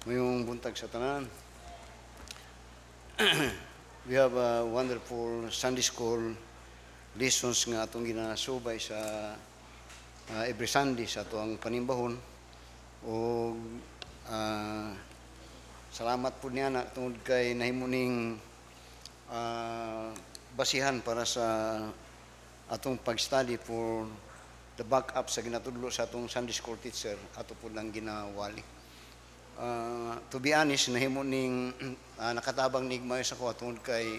Mayong buntag sa tanan. We have a wonderful Sunday school lessons nga atong ginasubay sa every Sunday sa atong panimbahon. O salamat po niya na tungod kay nahimuning basihan para sa atong pag-study for the backup sa ginatudlo sa atong Sunday school teacher ato po lang ginawali. To be honest, nahimo ning nakatabang ni Igmayo sa ko tungod kay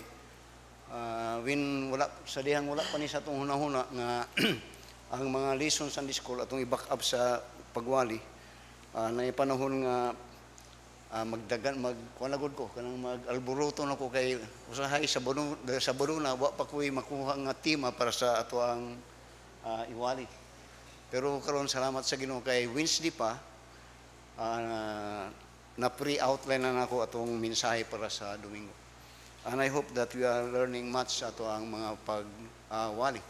when wala sa dihang wala pa ni sa atong hunahuna nga ang mga lessons Sunday school atong i-back up sa pagwali na panahon nga magdagan magkuanagod ko kanang mag-alburuto na ko kay usahay sa Baruna wa pa ko'y makuha nga tema para sa ato ang iwali. Pero karon salamat sa Ginoo kay Wednesday pa na pre-outline na nako atong mensahe para sa Domingo. And I hope that we are learning much ato ang mga pagwali.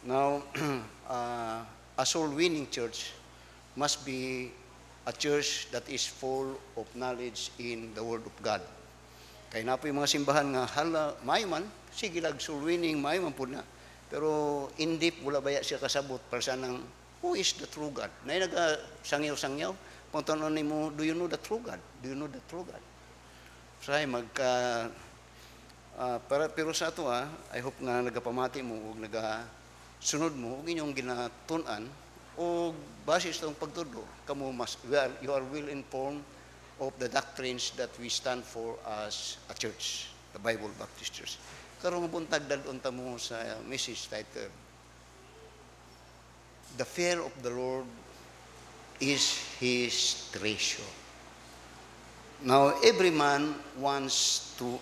Now, a soul-winning church must be a church that is full of knowledge in the Word of God. Kaya na po yung mga simbahan nga hala, may man, sige lag soul-winning, may man po na. Pero in deep, wala baya siya kasabot para sa nang, who is the true God? Na nagsangyaw-sangyaw, kung tanong mo, do you know the true God? Do you know the true God? Say, pero sa ito, I hope nga nagapamati mo o nagasunod mo, huwag inyong ginatunan o basis itong pagtudo, you are well informed of the doctrines that we stand for as a church, the Bible Baptist Church. Karong buntag dalon ta mo sa message title, The Fear of the Lord is His treasure. Now, every man wants to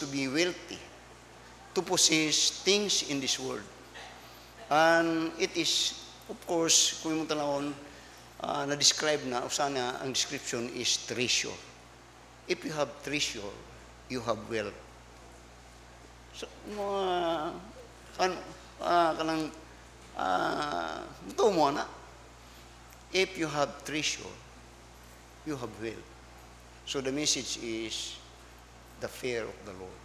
be wealthy, to possess things in this world. And it is, of course, kung mo tanawon, na-describe na, usana ang description is treasure. If you have treasure, you have wealth. So, ito mo na. If you have treasure, you have wealth. So the message is the fear of the Lord.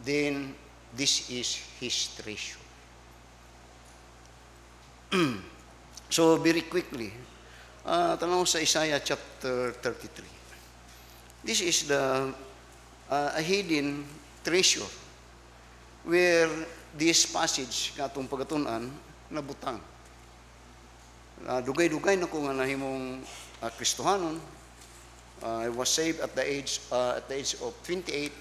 Then this is His treasure. So very quickly, tanaw sa Isaiah chapter 33. This is the a hidden treasure where this passage nga atong pagatunan nabutang. Dugay-dugay na ko nga nahimong Kristohanon. I was saved at the age of 28.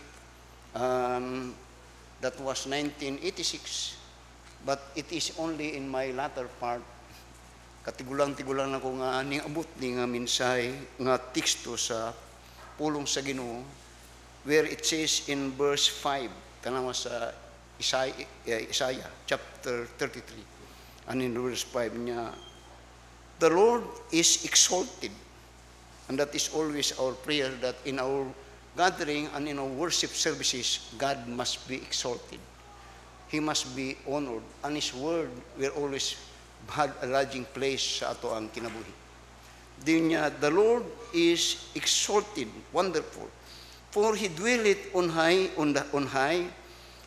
That was 1986. But it is only in my latter part. Katigulang-tigulang na ko nga ning abot ni nga mensahe nga teksto sa pulong sa Ginoo where it says in verse 5 kanawa sa Isaiah chapter 33. And in verse 5 niya, the Lord is exalted, and that is always our prayer, that in our gathering and in our worship services, God must be exalted. He must be honored, and His word will always have a lodging place sa ato ang kinabuhi. Dinya, the Lord is exalted, wonderful, for He dwelleth on high.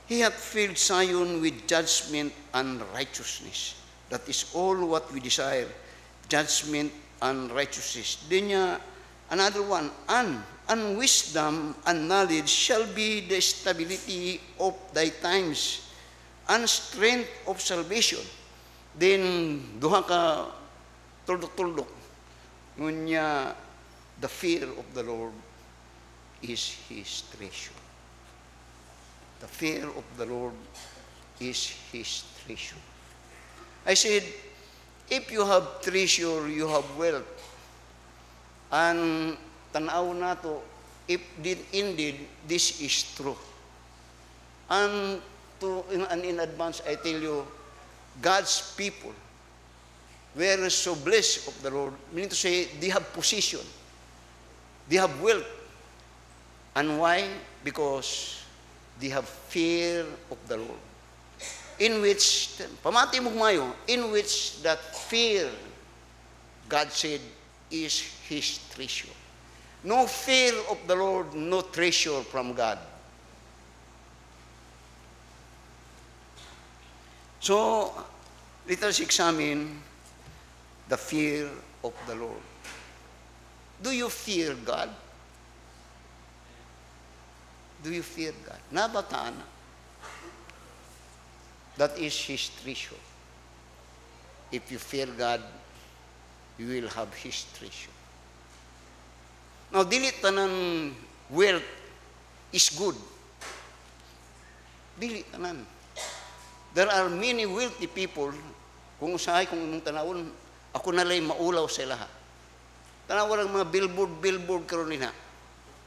He hath filled Zion with judgment and righteousness. That is all what we desire. Judgment and righteousness. Then another one, and wisdom and knowledge shall be the stability of thy times, and strength of salvation. Then duha ka tuldok-tuldok. Ngunya, the fear of the Lord is His treasure. The fear of the Lord is His treasure. I said, if you have treasure, you have wealth. And tanaw na to, if indeed this is true. And in advance, I tell you, God's people were so blessed of the Lord, meaning to say, they have position. They have wealth. And why? Because they have fear of the Lord. In which, pamati mo mayo, in which that fear, God said, is His treasure. No fear of the Lord, no treasure from God. So, let us examine the fear of the Lord. Do you fear God? Do you fear God? Nabataan. That is His treasure. If you fear God, you will have His treasure. Now, dili tanan wealth is good. Dili tanan. There are many wealthy people, kung imong tanawon, ako nalay maulaw sa lahat. Tanawon ang mga billboard karon nina.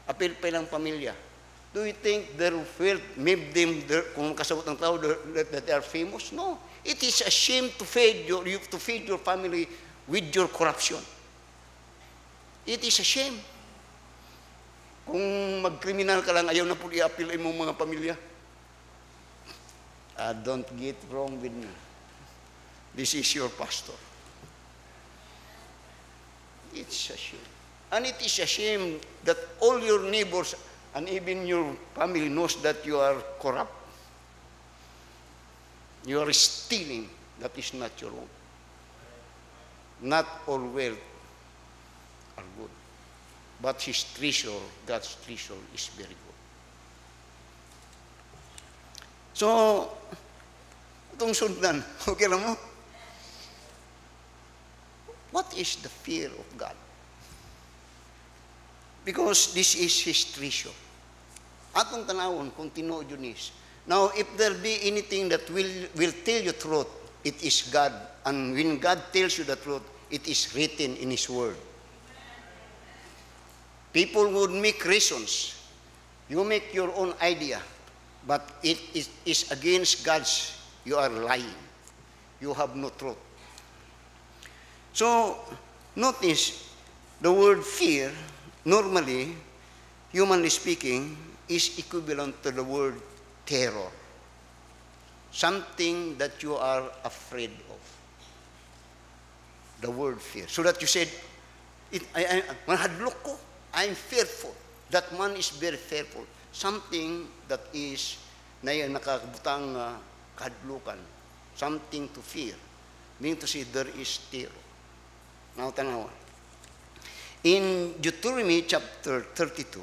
Apil pa lang pamilya. Do you think their wealth made them, kung kasabot ng tao, that they are famous? No. It is a shame to feed your family with your corruption. It is a shame. Kung mag-criminal ka lang, ayaw na po i-appeal imong mga pamilya. Don't get wrong with me. This is your pastor. It's a shame. And it is a shame that all your neighbors and even your family knows that you are corrupt. You are stealing. That is not your own. Not all wealth are good. But His treasure, God's treasure, is very good. So, itong sundan, okay lang mo? What is the fear of God? Because this is His treasure. Atong tanawon, kung tinuod yun is. Now, if there be anything that will tell you truth, it is God. And when God tells you the truth, it is written in His Word. People would make reasons. You make your own idea. But it is against God's. You are lying. You have no truth. So, notice, the word fear, normally, humanly speaking, is equivalent to the word terror. Something that you are afraid of. The word fear. So that you said, manhadlok ko. I'm fearful. That man is very fearful. Something that is na nakabutang kahadlukan. Something to fear. Meaning to say there is terror. Now, tanawa. In Deuteronomy chapter 32,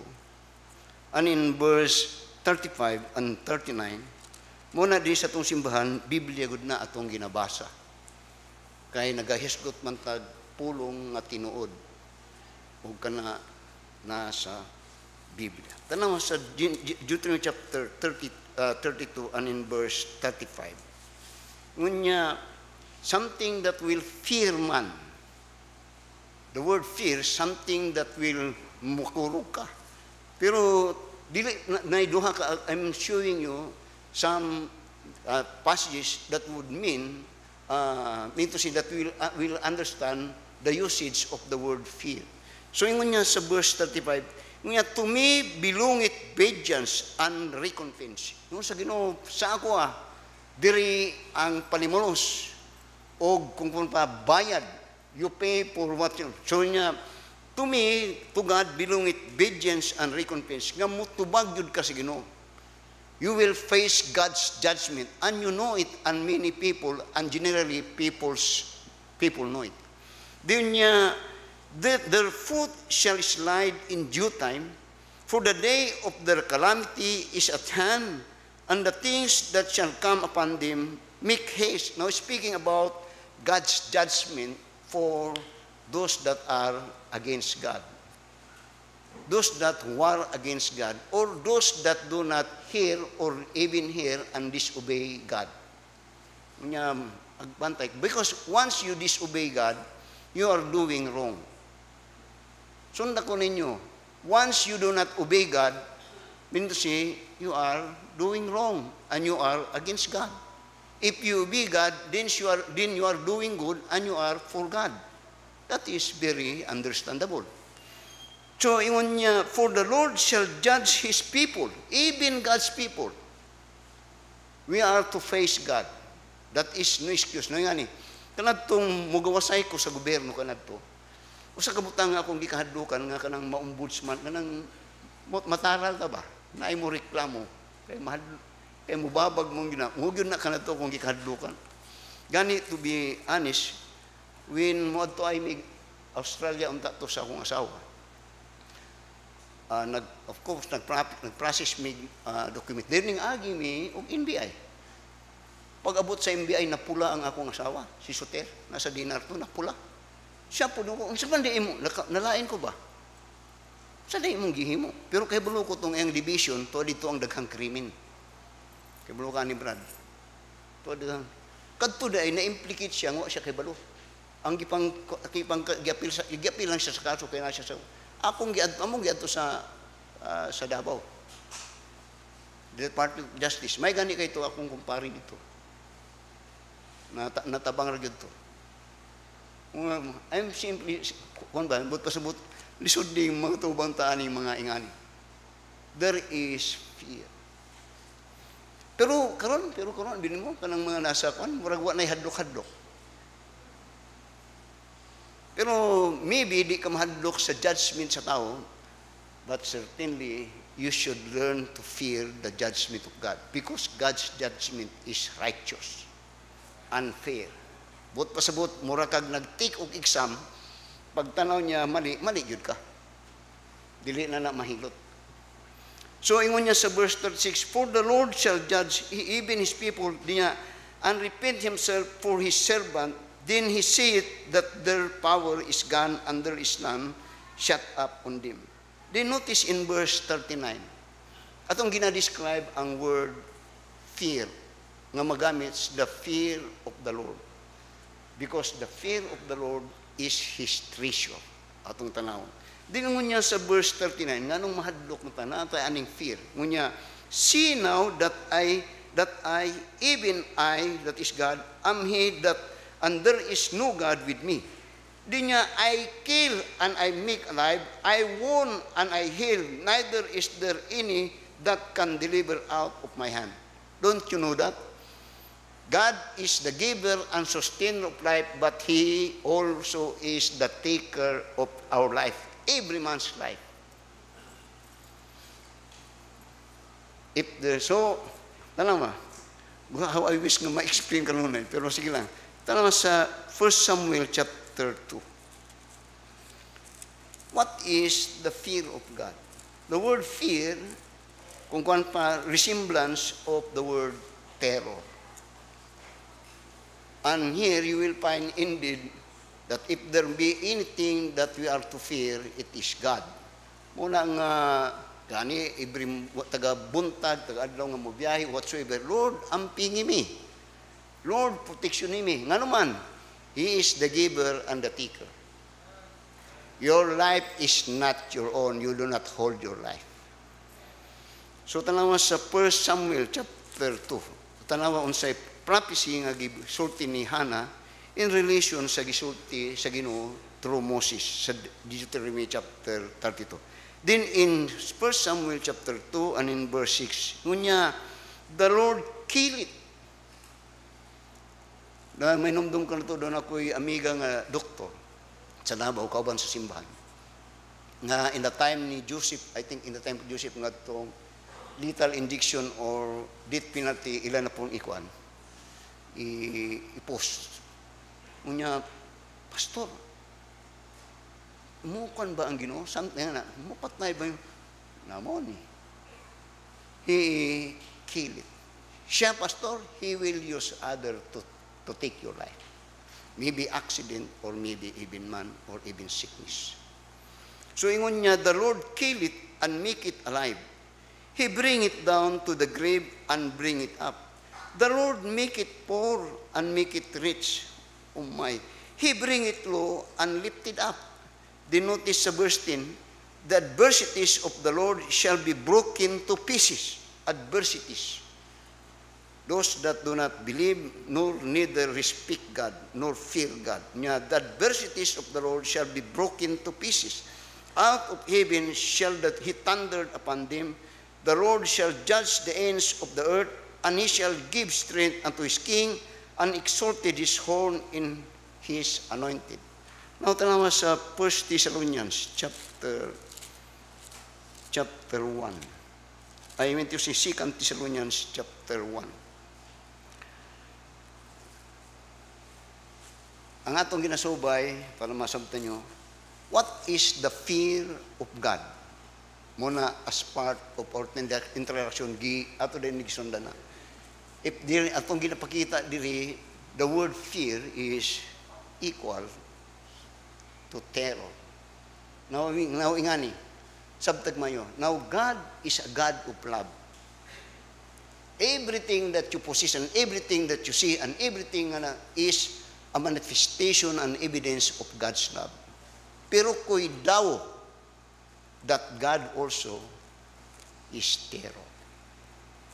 and in verse 35 and 39, muna din sa itong simbahan, Biblia gud na atong ginabasa. Kaya nagahisgot man tag pulong nga tinuod. O kana nasa Biblia. Tanaw sa Deuteronomy chapter 32 and in verse 35. Ngunya, something that will fear man. The word fear, something that will makurog ka. Pero, dili, naiduha ka, I'm showing you some passages that would mean to say that we'll understand the usage of the word fear. So, ingon niya sa verse 35, ingon niya, to me belongeth vengeance and recompense. Yung sa Ginoo, sa ako diri ang panimulos, o kung pa bayad, you pay for what you. So niya, to me, to God belongeth vengeance and recompense. Nga mo tubag yun ka sa Ginoo. You will face God's judgment, and you know it, and many people, and generally people know it. Then niya, their foot shall slide in due time, for the day of their calamity is at hand, and the things that shall come upon them make haste. Now, speaking about God's judgment for those that are against God, those that war against God, or those that do not hear or even hear and disobey God. Because once you disobey God, you are doing wrong. Sunda ko ninyo, once you do not obey God, mean to say, you are doing wrong and you are against God. If you obey God, then you are doing good and you are for God. That is very understandable. So, ingon niya, for the Lord shall judge His people, even God's people. We are to face God. That is no excuse. No nga ni, kanadtong mugawasay ko sa gobyerno kanadto. Usa ka butang nga akong gikahadlukan nga kanang maombudsman kanang mataral ta ba? Naay mo reklamo. Kay mubabag mong gina. Ngugyon na kanato kung gikahadlukan. Gani to be honest, when mo adto ay Australia unta to sa akong asawa. Of course, nag-process me document. Dining agi mi og NBI. Pag abot sa NBI, napula ang akong asawa, si Soter, nasa dinar to, napula. Siya po, sa bandi mo, nalain ko ba? Sa di mong gihimo. Pero kay bulo ko itong ang division, to dito ang daghang krimen. Kay bulo ka ni Brad. To daghang. Kadto day, na-implicate siya, nga siya kay bulo. Ang giapil lang siya sa kaso, kaya na siya sa... among giadto sa Davao. Department of Justice. May gani kay ito akong kumpare dito. Natabang ra gyud to. I'm simply kon ba but pasabot lisod ding mga tubang taan mga ingani. There is fear. Pero karon din mo kanang mga nasa kon murag wa nay hadlok-hadlok. Pero maybe di ka mahadlok sa judgment sa tao, but certainly you should learn to fear the judgment of God because God's judgment is righteous, unfair. But pasabot, mura kag nag-take og exam, pagtanaw niya, mali yun ka. Dili na mahilot. So, ingon niya sa verse 36, for the Lord shall judge even his people niya, and repent himself for his servant. Then he said that their power is gone and there is none shut up on them. Then notice in verse 39, atong ginadescribe ang word fear, nga magamit the fear of the Lord. Because the fear of the Lord is his treasure. Atong tanawon. Then ngunya sa verse 39, nganong mahadlok mo tanata aning fear. Ngunya, see now that even I, that is God, am he that and there is no God with me. Di niya, I kill and I make alive, I wound and I heal, neither is there any that can deliver out of my hand. Don't you know that? God is the giver and sustainer of life, but He also is the taker of our life, every man's life. If there's so, tanong mo, how I wish na ma-explain ka nun pero sige lang. Tanong sa 1 Samuel chapter 2. What is the fear of God? The word fear, kung kuwan pa, resemblance of the word terror. And here you will find indeed that if there be anything that we are to fear, it is God. Muna nga, gani, taga-buntag, taga-adlaw nga mo biyahe, whatsoever, Lord, ampingi mi. Lord, protection me. Nga naman, He is the giver and the taker. Your life is not your own. You do not hold your life. So, tanawa sa 1 Samuel chapter 2. Tanawa unsay prophecy nga gisulti ni Hannah in relation sa gisulti sa Ginoo through Moses sa Deuteronomy chapter 32. Then in 1 Samuel chapter 2 and in verse 6, ngunya, the Lord kill it. Na may numdum ka na ito, doon ako'y amiga nga doktor sa Davao, kauban sa simbahan. Nga in the time ni Joseph, I think in the time of Joseph, nga itong lethal injection or death penalty, ilan na pong ikuan, i-post. Ngunya, pastor, mukan ba ang Ginoo? Something na, mupatnay ba yung namon ni? He kill it. Siya, pastor, he will use other to take your life. Maybe accident or maybe even man or even sickness. So ingon niya, the Lord kill it and make it alive. He bring it down to the grave and bring it up. The Lord make it poor and make it rich. Oh my. He bring it low and lift it up. Then notice sa verse 10, the adversities of the Lord shall be broken to pieces. Adversities. Those that do not believe, nor neither respect God, nor fear God. The adversities of the Lord shall be broken to pieces. Out of heaven shall that He thundered upon them. The Lord shall judge the ends of the earth, and He shall give strength unto His king, and exalted His horn in His anointed. Now, tanawa sa 1 Thessalonians chapter 1. I mean to say 2 Thessalonians chapter 1. Ang atong ginasubay, para masabtan nyo, what is the fear of God? Muna as part of our interaction, ato din nagsundan na. If diri atong ginapakita diri, the word fear is equal to terror. Now ingani, sabtag mayo. Now God is a God of love. Everything that you possess and everything that you see and everything is a manifestation and evidence of God's love. Pero ko'y daw that God also is terror.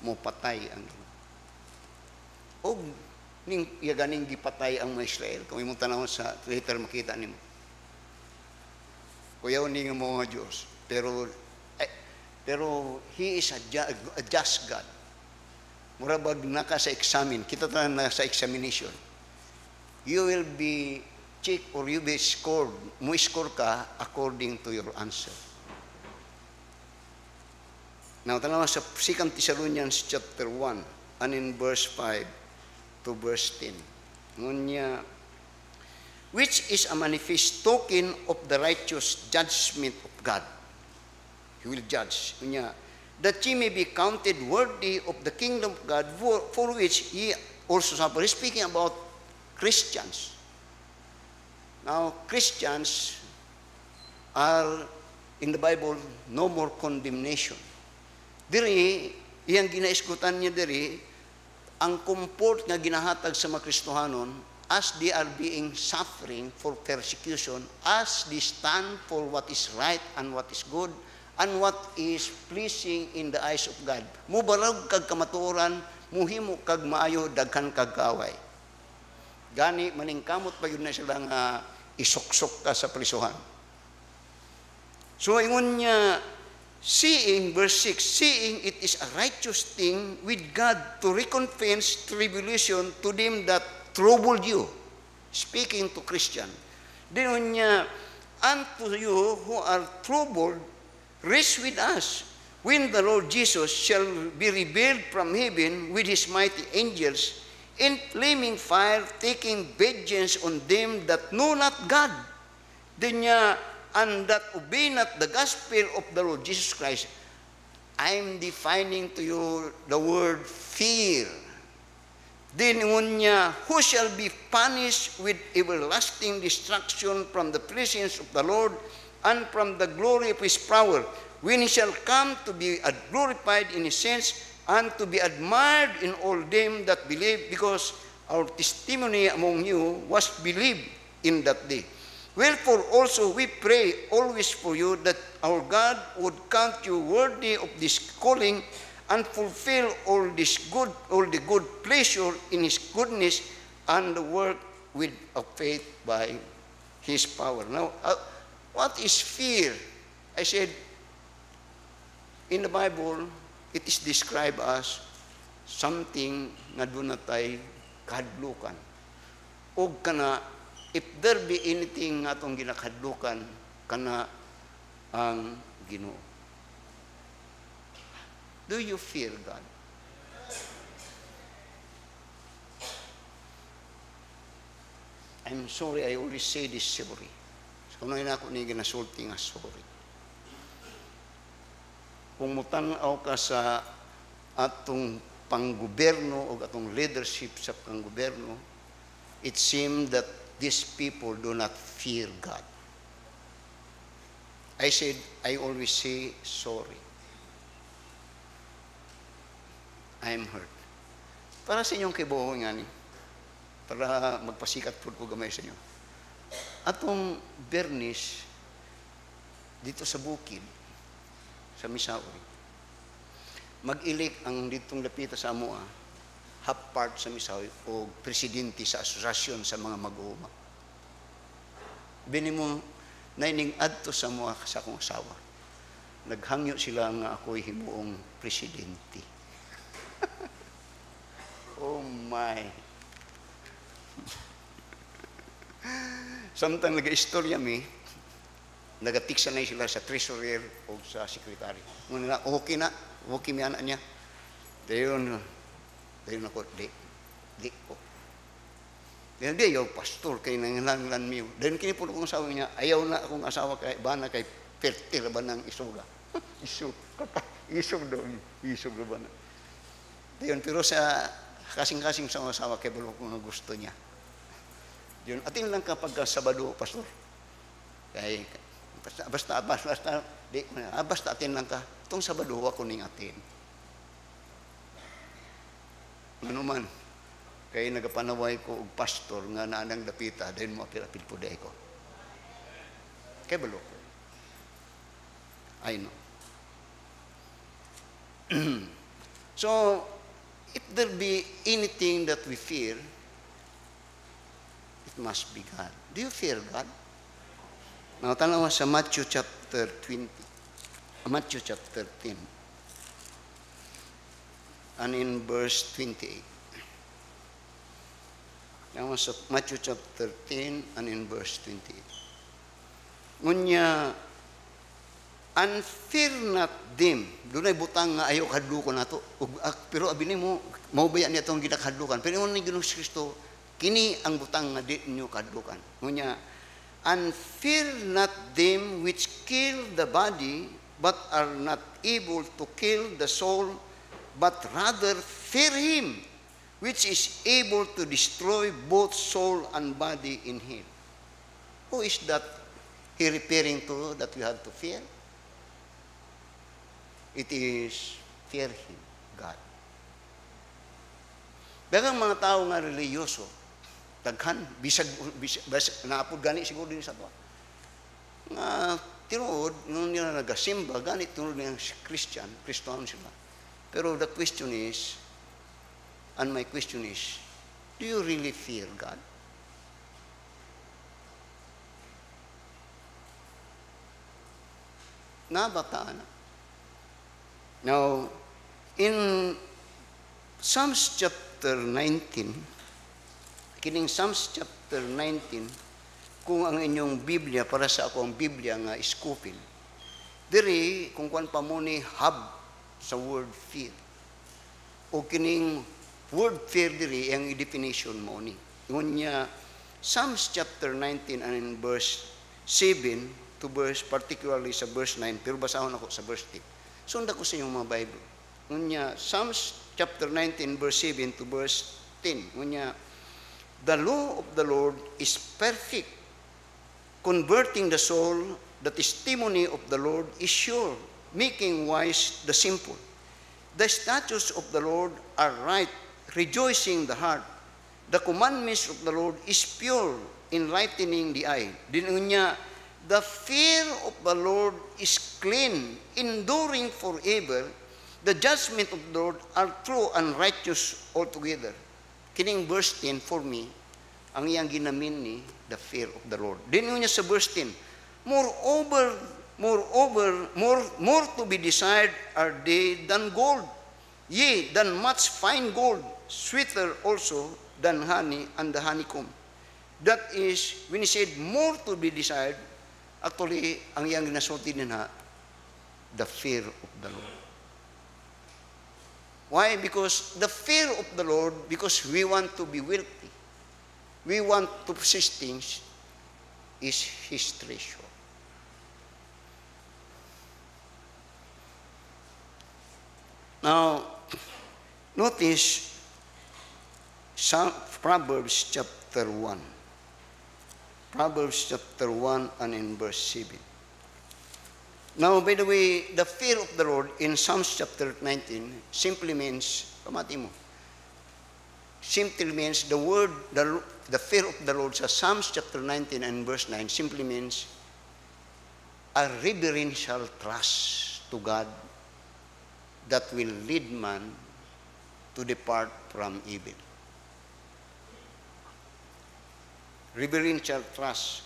Mopatay ang og ning yaganing gipatay ang mga Israel. Kung imong tanawon sa Twitter makita nimo. Kuyaw ni nga mga Diyos. Pero He is a just God. Murabag naka sa examine. Kita tayo na sa examination. You will be checked or you be scored. Mo-score ka according to your answer. Now, tanawa sa 2 Thessalonians chapter 1 and in verse 5 to verse 10. Ngunya, which is a manifest token of the righteous judgment of God. He will judge. Ngunya, that ye may be counted worthy of the kingdom of God for which ye also suffer. He's speaking about Christians. Now, Christians are, in the Bible, no more condemnation. Diri, iyang ginaiskutan niya diri, ang comfort nga ginahatag sa mga Kristohanon as they are being suffering for persecution, as they stand for what is right and what is good, and what is pleasing in the eyes of God. Mubarag kag kamatuoran, muhimo kag maayo, daghan kag kaaway. Gani, maningkamot pa yun na sila nga isuksok ka sa prisuhan. So, ingon niya, seeing, verse 6, seeing it is a righteous thing with God to recompense tribulation to them that troubled you. Speaking to Christian. Dinon niya, and to you who are troubled, rest with us when the Lord Jesus shall be revealed from heaven with his mighty angels in flaming fire, taking vengeance on them that know not God. Then niya, and that obey not the gospel of the Lord Jesus Christ. I'm defining to you the word fear. Then niya, who shall be punished with everlasting destruction from the presence of the Lord and from the glory of his power, when he shall come to be glorified in his saints, and to be admired in all them that believe, because our testimony among you was believed in that day. Wherefore also we pray always for you, that our God would count you worthy of this calling, and fulfill all the good pleasure in his goodness, and the work with of faith by his power. Now, what is fear? I said, in the Bible, it is described as something nga doon natay kahadlukan. O kana, if there be anything nga itong ginakahadlukan, kana ang Ginoo. Do you fear God? I'm sorry, I always say this sorry. So, nung ako ni ginasulti nga sorry. Kung mutanaw ka sa atong panggoberno o atong leadership sa panggoberno, it seems that these people do not fear God. I always say sorry. I am hurt. Para sa inyong kibuhon nga ni, para magpasikat po ko gamay sa inyo. Atong Bernice, dito sa bukid, sa Misaoy, mag-ilik ang ditong lapita sa Amoa, half part sa Misaoy o presidente sa asosasyon sa mga mag-uuma. Bini mo, naining adto sa Amoa sa akong asawa. Naghangyo sila nga ako'y himuong presidente. Oh my. Samtang nag-istorya mi, nagatiksa na sila sa treasurer o sa secretary. Muna na, okay mi anak niya. Dayon ako, di ko. Dayon, di ayaw, pastor, kay nangilangan miyo. Dayon, kinipun kong asawa niya, ayaw na akong asawa kay, bana kay fertil ba ng isuga. Isog daw ba na. Dayon, pero sa kasing-kasing sa asawa, kay balo kung gusto niya. Dayon, atin lang kapag Sabado, pastor. Kay, basta atin lang ka. Itong Sabado, ako ning atin. Ano man, kaya nagapanaway ko og pastor nga naanang dapita, dahil mo apil-apil po dahi ko. Kaya balo ko. I know. So, if there be anything that we fear, it must be God. Do you fear God? Now, tanaw sa Matthew chapter 20. Matthew chapter 10. And in verse 28. Tanaw sa Matthew chapter 10 and in verse 28. Ngunya, and fear not them. Doon ay butang nga ayaw kadlukan nato. Pero abini mo, maubayan niya itong ginakadlukan. Pero yung Ginoong Kristo, kini ang butang nga di nyo kadlukan. Ngunya, and fear not them which kill the body, but are not able to kill the soul, but rather fear him, which is able to destroy both soul and body in hell. Who is that he referring to that we have to fear? It is fear him, God. Dagang mga tao nga reliyoso, daghan, bisag naapod gani siguro din sa to. Nga tinuod, nung nila nagasimba, gani tinuod nilang Christian sila. Pero the question is, and my question is, do you really fear God? Nabataan na. Now, in Psalms chapter 19, kining Psalms chapter 19, kung ang inyong Biblia, para sa ako ang Biblia nga iskupin, diri, kung kuan pa mo ni hub sa word fear. O kining word fear diri, ang definition mo ni. Ngunya, Psalms chapter 19 and in verse 7 to verse, particularly sa verse 9, pero basahon ako sa verse 10. Sunda ko sa inyong mga Bible. Ngunya, Psalms chapter 19, verse 7 to verse 10. Ngunya, the law of the Lord is perfect, converting the soul. The testimony of the Lord is sure, making wise the simple. The statutes of the Lord are right, rejoicing the heart. The commandments of the Lord is pure, enlightening the eye. Dinunya, the fear of the Lord is clean, enduring forever. The judgment of the Lord are true and righteous altogether. Kining verse 10 for me, ang iyang ginamin ni the fear of the Lord. Dinunya sa verse 10, more to be desired are they than gold, yea, than much fine gold, sweeter also than honey and the honeycomb. That is, when he said more to be desired, actually, ang iyang ginasulti na the fear of the Lord. Why? Because the fear of the Lord, because we want to be wealthy, we want to possess things, is His treasure. Now, notice Proverbs chapter 1. Proverbs chapter 1 and in verse 7. Now, by the way, the fear of the Lord in Psalms chapter 19 simply means, pamati mo, simply means the word, the fear of the Lord sa Psalms chapter 19 and verse 9 simply means a reverential trust to God that will lead man to depart from evil. Reverential trust.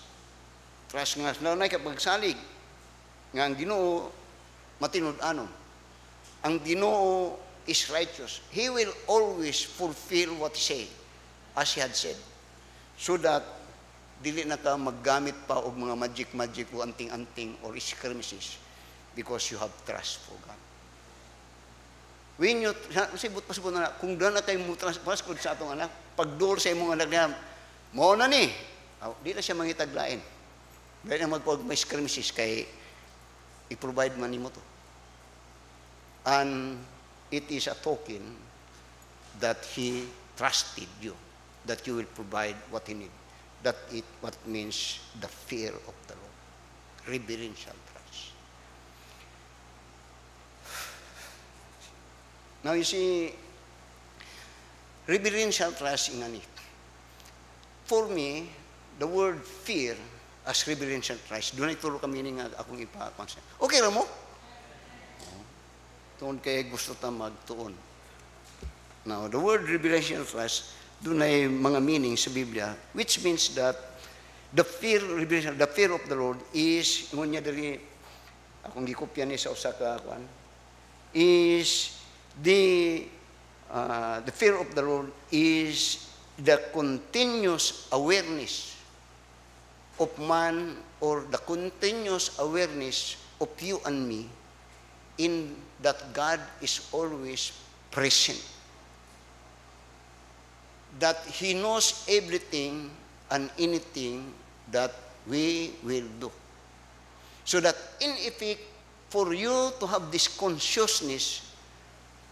Trust nga, na kapagsalig, nga ang Ginoo matinud-anon. Ang Ginoo is righteous. He will always fulfill what He said, as He had said. So that dili na ka maggamit pa og mga magic o anting-anting or skirmishes because you have trust for God. When you, pasibot na, kung doon na kayo mo trust sa atong anak, pag-door sa imong anak niya, mo na ni, di na siya mangitaglain. Dahil na magpag may skirmishes kay i-provide man nimo to. And it is a token that He trusted you, that you will provide what He need. That it what means the fear of the Lord, reverential trust. Now you see, reverential trust in ani. For me, the word fear as reverential trust, doon ay turo kami nga akong ipapansin. Okay ra mo? Tuon kay gusto ta magtuon. Now, the word reverential trust, doon ay mga meaning sa Biblia, which means that the fear of the Lord is, ngunya dali, akong gikopya ni sa usa ka kuan, is the fear of the Lord is the continuous awareness of man, or the continuous awareness of you and me, in that God is always present. That He knows everything and anything that we will do. So that in effect, for you to have this consciousness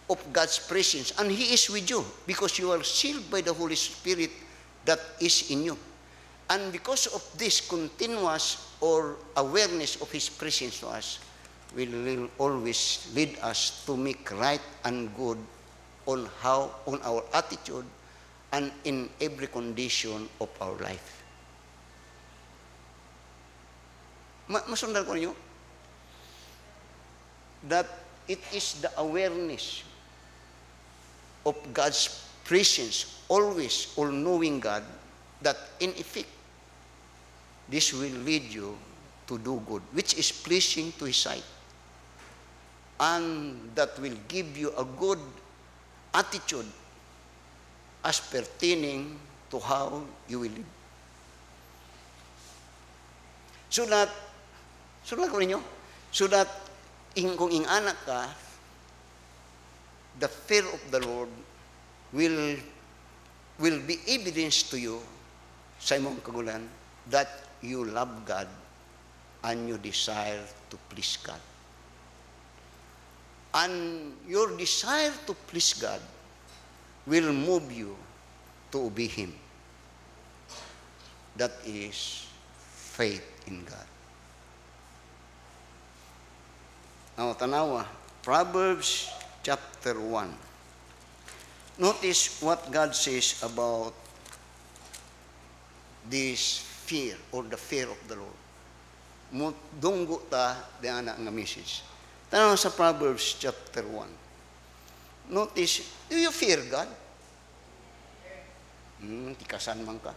of God's presence, and He is with you, because you are sealed by the Holy Spirit that is in you. And because of this continuous or awareness of His presence to us, will always lead us to make right and good on our attitude and in every condition of our life. Masundan ko ninyo that it is the awareness of God's presence, always all-knowing God, that in effect, this will lead you to do good, which is pleasing to His sight, and that will give you a good attitude as pertaining to how you will live. So that kung ing-anak ka, the fear of the Lord will be evidence to you sa imong kagulan that you love God and you desire to please God. And your desire to please God will move you to obey Him. That is faith in God. Now, tanawa, Proverbs chapter 1. Notice what God says about this fear, or the fear of the Lord. Dunggo ta diana nga message. Tanawa sa Proverbs chapter 1. Notice, do you fear God? Tikasan man ka.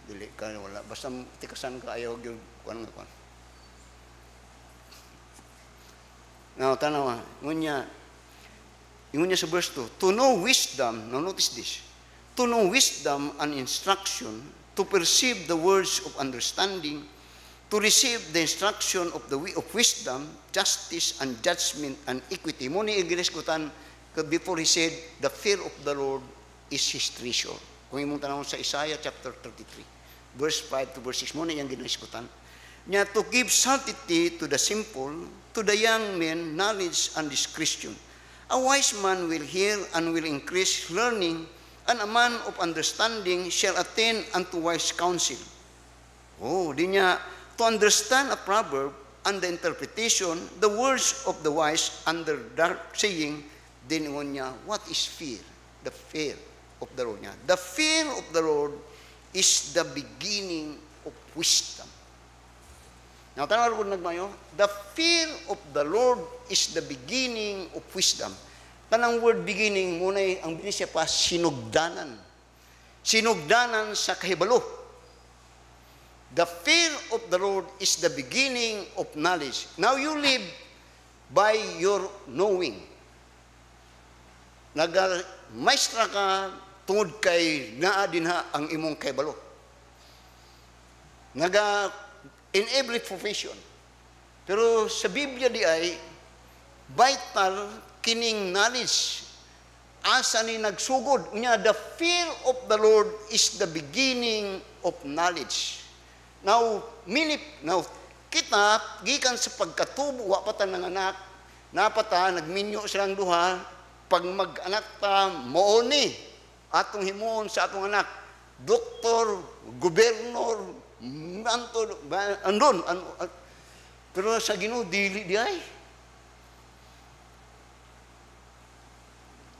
Dili ka, wala. Basta tikasan ka, ayaw yung kuwan. Now, tanawa, ngunya sa verse 2, to know wisdom, now notice this, to know wisdom and instruction, to perceive the words of understanding, to receive the instruction of the way of wisdom, justice and judgment and equity. Muna iginiskutan, before he said, the fear of the Lord is His treasure. Kung imong tanong sa Isaiah chapter 33, verse 5 to verse 6, muna yung giniskutan. Niya, to give sanctity to the simple, to the young men, knowledge and discretion. A wise man will hear and will increase learning, and a man of understanding shall attain unto wise counsel. Oh, di niya, to understand a proverb and the interpretation, the words of the wise and their dark saying, din niya, what is fear? The fear of the Lord niya. The fear of the Lord is the beginning of wisdom. Now, tanong ko nagmayo, the fear of the Lord is the beginning of wisdom. Tanang word beginning, muna ang binisya pa, sinugdanan. Sinugdanan sa kahibalo. The fear of the Lord is the beginning of knowledge. Now you live by your knowing. Nag-maestra ka tungod kay naa dinha ang imong kahibalo. in every profession. Pero sa Biblia di ay vital kining knowledge asa ni nagsugod unya the fear of the Lord is the beginning of knowledge. Now kita gikan sa pagkatubo wa pa ta ng anak napata nagminyo silang duha pag mag-anak ta mao ni atong himuon sa atong anak doktor, gobernador, andon pero sa Ginoo dili di ay.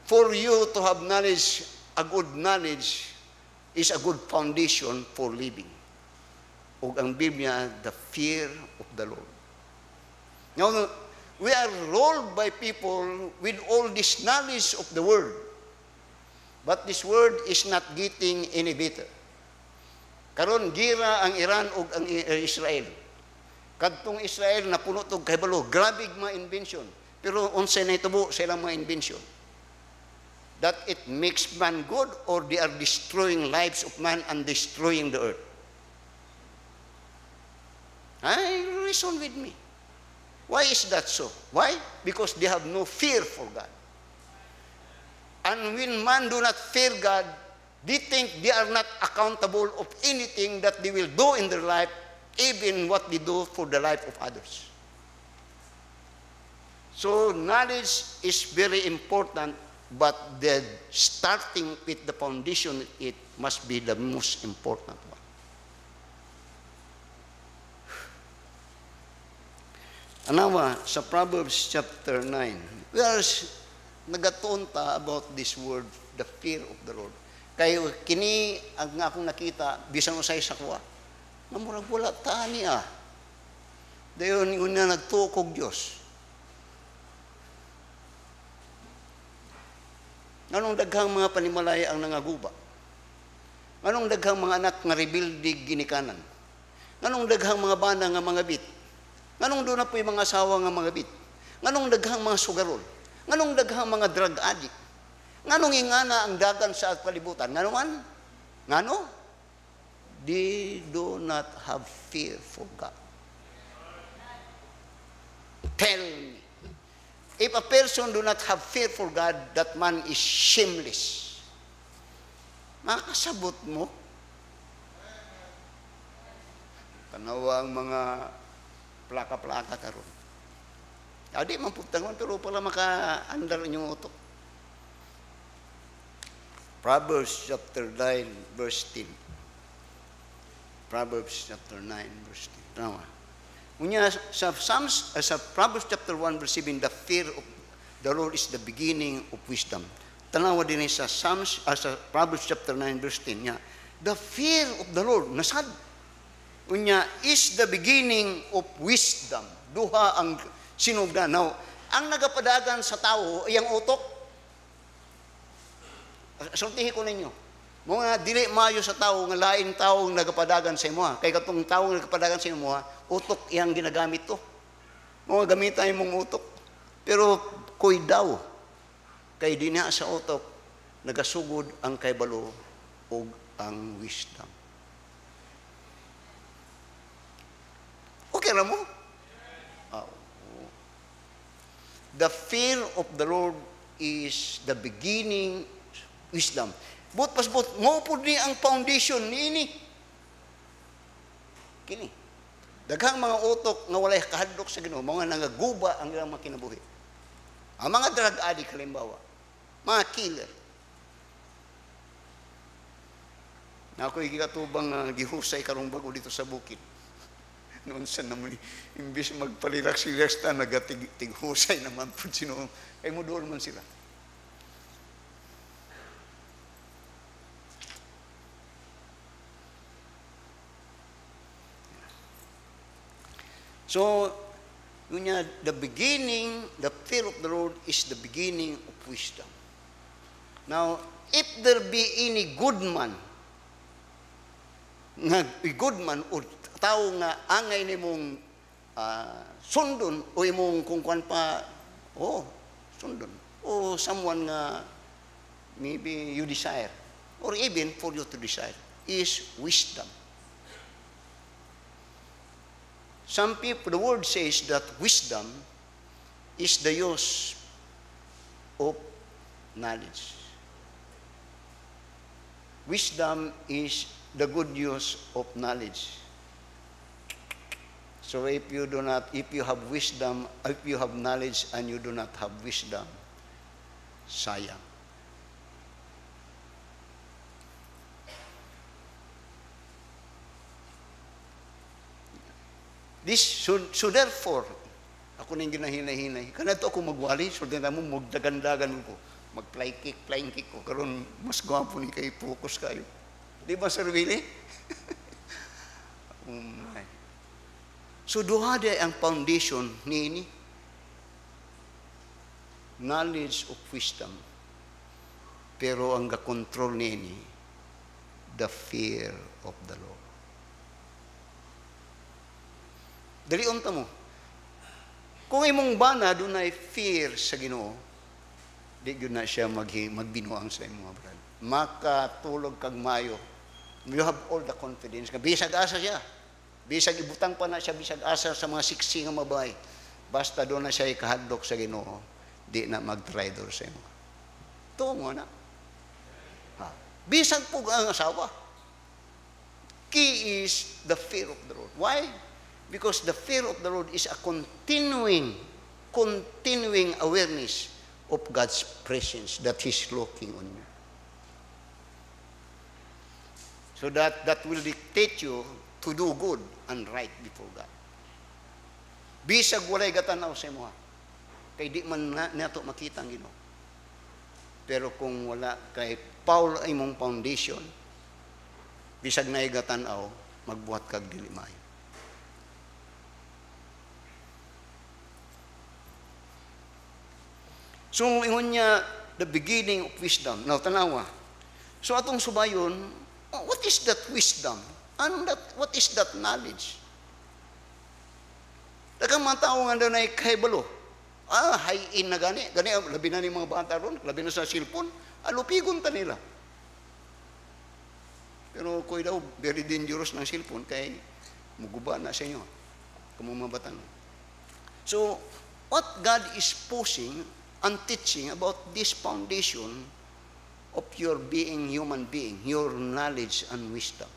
For you to have knowledge, a good knowledge is a good foundation for living. O ang Biblia, the fear of the Lord. Now, we are ruled by people with all this knowledge of the Word. But this Word is not getting any better. Karon gira ang Iran o ang Israel. Kadtong Israel na puno tog kahibalo, grabe mga invention. Pero unsay na itubo sa ilang mga invention? That it makes man good or they are destroying lives of man and destroying the earth? Reason with me. Why is that so? Why? Because they have no fear for God. And when man do not fear God, they think they are not accountable of anything that they will do in their life, even what they do for the life of others. So knowledge is very important, but the starting with the foundation, it must be the most important one. Anawa, sa Proverbs chapter 9, we are nagatunta about this word, the fear of the Lord. Kayo, kini ang akong nakita, bisang usay sa kuwa, namurag wala tani Dayon, una nagtukog Diyos. Anong daghang mga panimalaya ang nangaguba? Anong daghang mga anak nga rebuildig ginikanan? Anong daghang mga bana nga mga bit? Anong doon na po yung mga asawa nga mga bit? Anong daghang mga sugarol? Anong daghang mga drug addict? Anong ingana ang dagan sa palibutan? Nganuman? Ngano? They do not have fear for God. Tell me. If a person do not have fear for God, that man is shameless. Makakasabot mo. Tanawa ang mga plaka-plaka karon. Adi man putang pero pala maka-andar inyong utok. Proverbs chapter 9 verse 10. Proverbs chapter 9 verse 10. Tanawa. Unya sa Proverbs chapter 1 verse 7, the fear of the Lord is the beginning of wisdom. Tanawa din sa sa Proverbs chapter 9 verse 10 niya. The fear of the Lord, nasad. Unya is the beginning of wisdom. Duha ang sinugdan. Now, ang nagapadagan sa tao ay ang utok. Sultihin ko ninyo. Mga dili maayo sa tao nga lain tao ang nagapadagan sa imo. Kay katong tao nga nagapadagan sa imo, utok iyang ginagamit to. Mga gamitan imong utok. Pero koy daw kay dinha sa utok nagasugod ang kaybalo ug ang wisdom. Okay ra mo? The fear of the Lord is the beginning wisdom. But mo po ni ang foundation niini. Kini. Daghang mga utok nga walay kahadlok sa Ginoo, mga nangaguba ang ilang mga kinabuhi. Ang mga drug addict halimbawa, mga killer. Na ako'y gikatubang gihusay karong bago dito sa bukid. Noon sa naman, imbis magpalirax-relax ta, nagatig-husay naman po sino. Kaya mo doon man sila. So, yun nga, the beginning, the fear of the Lord is the beginning of wisdom. Now, if there be any good man o tao nga angay ni mong sundon o imong kung kuan pa, sundon. O someone nga maybe you desire or even for you to desire is wisdom. Some people, the word says that wisdom is the use of knowledge. Wisdom is the good use of knowledge. So if you have wisdom, if you have knowledge and you do not have wisdom, sayang. So therefore, ako na yung ginahinay-hinay. Kanato ako magwali, so din mo magdagandagan ko. Mag-flying kick ko. Karon mas gwapo ni kayo, focus kayo. Di ba, Sir Willie? So duha day ang foundation ni knowledge of wisdom. Pero ang ga-control ni the fear of the Lord. Dali unta mo. Kung imong bana dunay fear sa Ginoo, di gyud na siya magbinuang sa imong brad. Makatulog kag mayo. You have all the confidence. Bisag asa siya. Bisag ibutang pa na siya, bisag asa sa mga siksi nga mabay. Basta doon na siya ikahadlok sa Ginoo, di na mag-traitor sa imo. Tungo na. Bisag po ang asawa. Key is the fear of the Lord. Why? Because the fear of the Lord is a continuing awareness of God's presence, that He's looking on you. So that will dictate you to do good and right before God. Bisag walay gatanaw sa imo, kay di man nato makita ang Ginoo. Pero kung wala kay Paul ay mong foundation, bisag na igatanaw, magbuhat kag dili maayo. So, ingon niya, the beginning of wisdom. Now, tanawa. So, atong subayon, what is that wisdom? And what is that knowledge? Dagang mga tao nga doon ay kahibalo. Hayin na gani. Gani, labi na ni mga bata ron, labi na sa cellphone, alupigon ta nila. Pero ko'y daw, very dangerous ng cellphone, kay muguba na sa inyo. Kumumabatan. So, what God is posing and teaching about this foundation of your being human being, your knowledge and wisdom.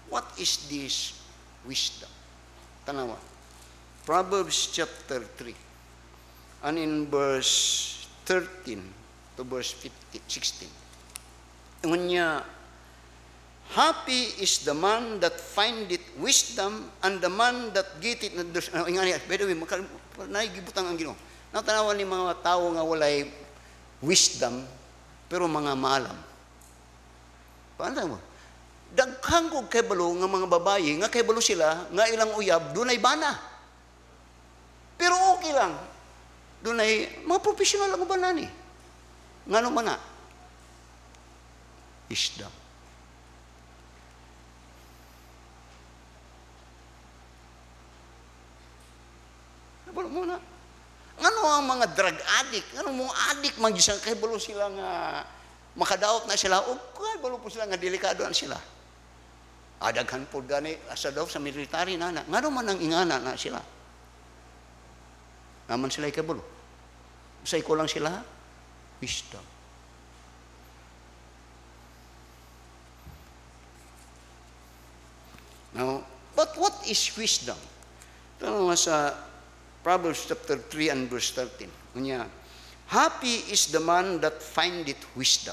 What is this wisdom? Tanawa. Proverbs chapter 3. And in verse 13 to verse 16. Ingon niya, happy is the man that findeth wisdom and the man that getteth understanding. By the way, naigibutang ang Ginoo. Natanawan ni mga tao nga walay wisdom, pero mga maalam. Paano mo? Daghang kog kaybalo nga mga babayi, nga kaybalo sila, nga ilang uyab, dunay bana. Pero okay lang. Dunay, mga professional ang bana ni. Nga naman na? Wisdom. Nabalo mo na. Ano ang mga drug addict? Ano mga addict mag-isang kahibalo sila nga makadaot na sila o kahibalo po sila nga delikado na sila. Adaghan po gani asa daw sa military na nga naman ang ingana na sila. Naman sila kahibalo. Usay ko lang sila, wisdom. Now, but what is wisdom? Ito nga sa Proverbs chapter 3 and verse 13. Kunya, happy is the man that findeth wisdom.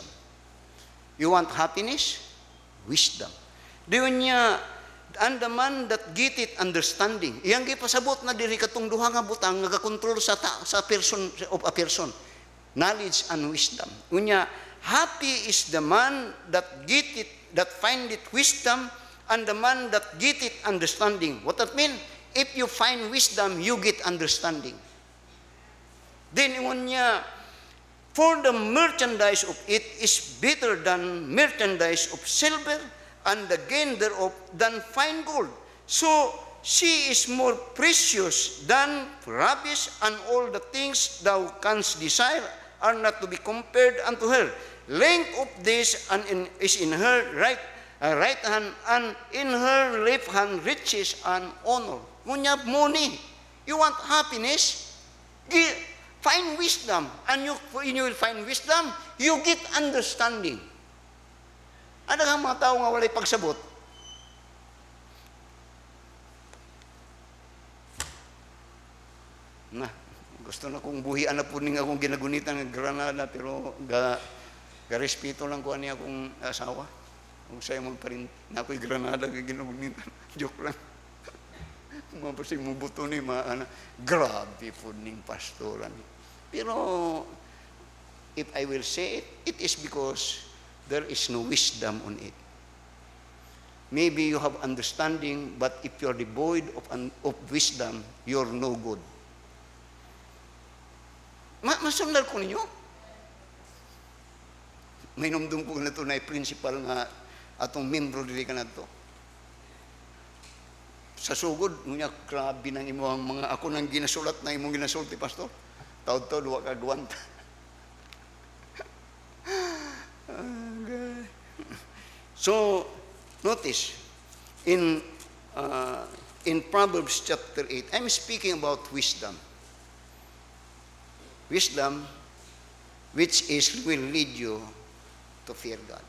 You want happiness? Wisdom. Diyon niya, and the man that getteth understanding. Iyang gipasabot na diri katong duha nga butang nga kontrol sa person of a person. Knowledge and wisdom. Kunya, happy is the man that findeth wisdom and the man that getteth understanding. What that mean? If you find wisdom, you get understanding. Then ingon niya, for the merchandise of it is better than merchandise of silver, and the gain thereof than fine gold. So she is more precious than rubies, and all the things thou canst desire are not to be compared unto her. Length of this is in her right, right hand, and in her left hand riches and honor. Ngunya money. You want happiness? Find wisdom, and you will find wisdom, you get understanding. Ano nga mga tao nga walay pagsabot? Na, gusto na kong buhian na po ning akong ginagunitan ng Granada, pero respeto lang ko ani akong asawa. Kung sa'yo mo pa rin, na ako'y Granada, ginagunitan. Joke lang. Mapasig mo buto ni grabe po ning pastoran. Pero, if I will say it, it is because there is no wisdom on it. Maybe you have understanding, but if you're devoid of wisdom, you're no good. Masundal ko ninyo? May numdum ko na ito na principal nga atong membro dili ka na ito. Sa sugod, ngunya, grabe ng imo ang mga ako nang ginasulat na imong ginasulti, pastor. Taod-taod, wa ka guwanta. So, notice, in Proverbs chapter 8, I'm speaking about wisdom. Wisdom, which will lead you to fear God.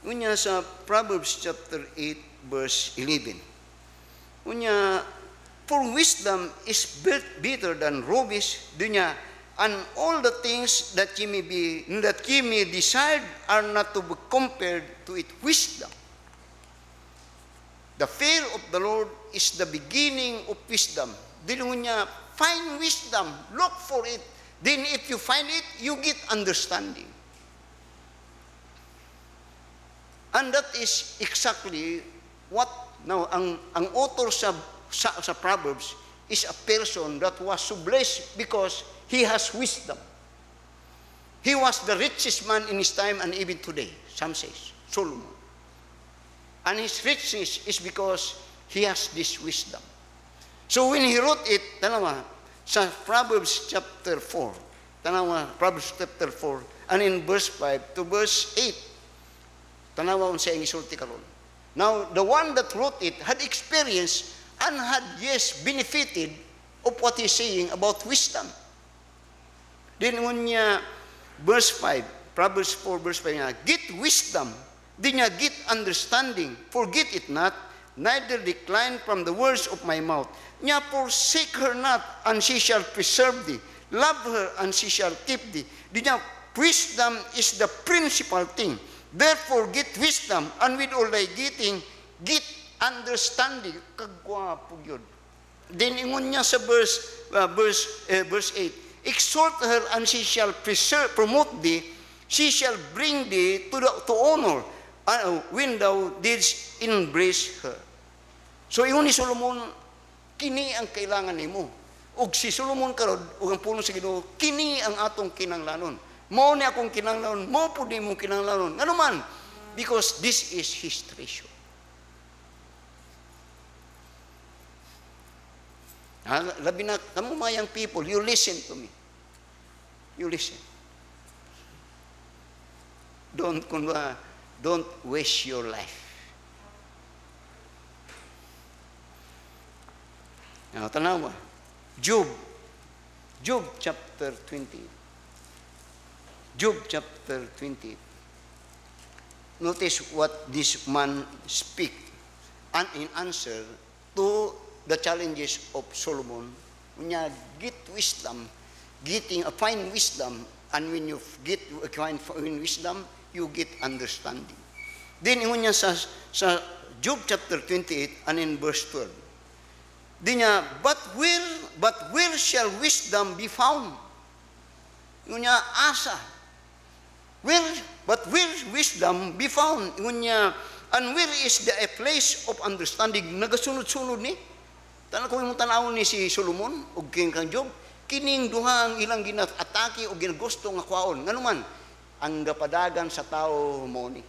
Unya sa Proverbs chapter 8, verse 11, unya, for wisdom is better than rubies, dunya, and all the things that ye may desire are not to be compared to it. Wisdom. The fear of the Lord is the beginning of wisdom. Dinunya, find wisdom, look for it. Then if you find it, you get understanding. And that is exactly what now ang author sa Proverbs is a person that was so blessed because he has wisdom. He was the richest man in his time and even today, some says, Solomon. And his richness is because he has this wisdom. So when he wrote it, tanawa, sa Proverbs chapter 4, tanawa, Proverbs chapter 4, and in verse 5 to verse 8, tanawa unsay ang isulti karon. Now, the one that wrote it had experienced and had, yes, benefited of what he's saying about wisdom. Then, when verse 5, Proverbs 4, verse 5, niya, get wisdom, then niya get understanding, forget it not, neither decline from the words of my mouth. Niya, forsake her not, and she shall preserve thee. Love her, and she shall keep thee. Then niya, wisdom is the principal thing. Therefore, get wisdom, and with all thy getting, get understanding. Kagwapo yun. Then, ingon niya sa verse 8, exhort her, and she shall promote thee, she shall bring thee to honor, when thou didst embrace her. So, ingon ni Solomon, kini ang kailangan nimo. Og si Solomon karod, og ang puno sa Ginoo, kini ang atong kinanglanon. Mo ni akong kinanglanon, mo po di mong kinanglanon. Ano man? Because this is his treasure. Labi na, kamu mayang people, you listen to me. You listen. Don't waste your life. Now, tanawa. Job chapter 20. Job chapter 20. Notice what this man speak and in answer to the challenges of Solomon. Unya, get wisdom, find wisdom, and when you find wisdom, you get understanding. Then unya sa Job chapter 28 and in verse 12. Dinya, but where shall wisdom be found? Unya, asa. But where wisdom be found? Unya, and where is the place of understanding? Nagasunod-sunod ni. Tanang kung yung tanaw ni si Solomon o king kang Job, kining duha ang ilang ginatake o ginagusto nga kwaon. Ngano man, ang gapadagan sa tao mo ni.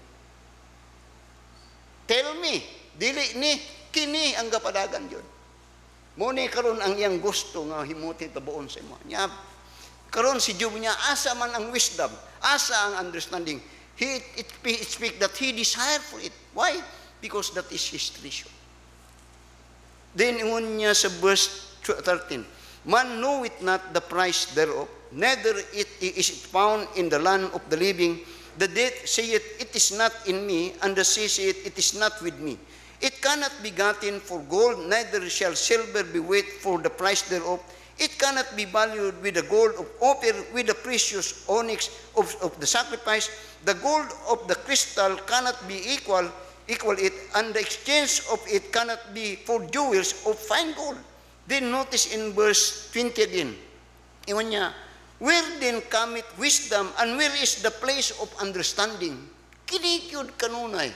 Tell me, dili ni, kini ang gapadagan yun. Mo ni karon ang iyang gusto nga himuti tabuon sa imo. Nya, karon si Job niya, asa man ang wisdom, asa ang understanding. It speaks that he desired for it. Why? Because that is his treasure. Then ingon niya sa verse 13, man knoweth not the price thereof, neither is it found in the land of the living. The dead saith, it is not in me, and the sea saith, it is not with me. It cannot be gotten for gold, neither shall silver be weighed for the price thereof. It cannot be valued with the gold of Ophir, with the precious onyx of the sacrifice. The gold of the crystal cannot be equal it, and the exchange of it cannot be for jewels of fine gold. Then notice in verse 20 again, iwan niya, where then cometh wisdom, and where is the place of understanding? Kinikyod kanunay.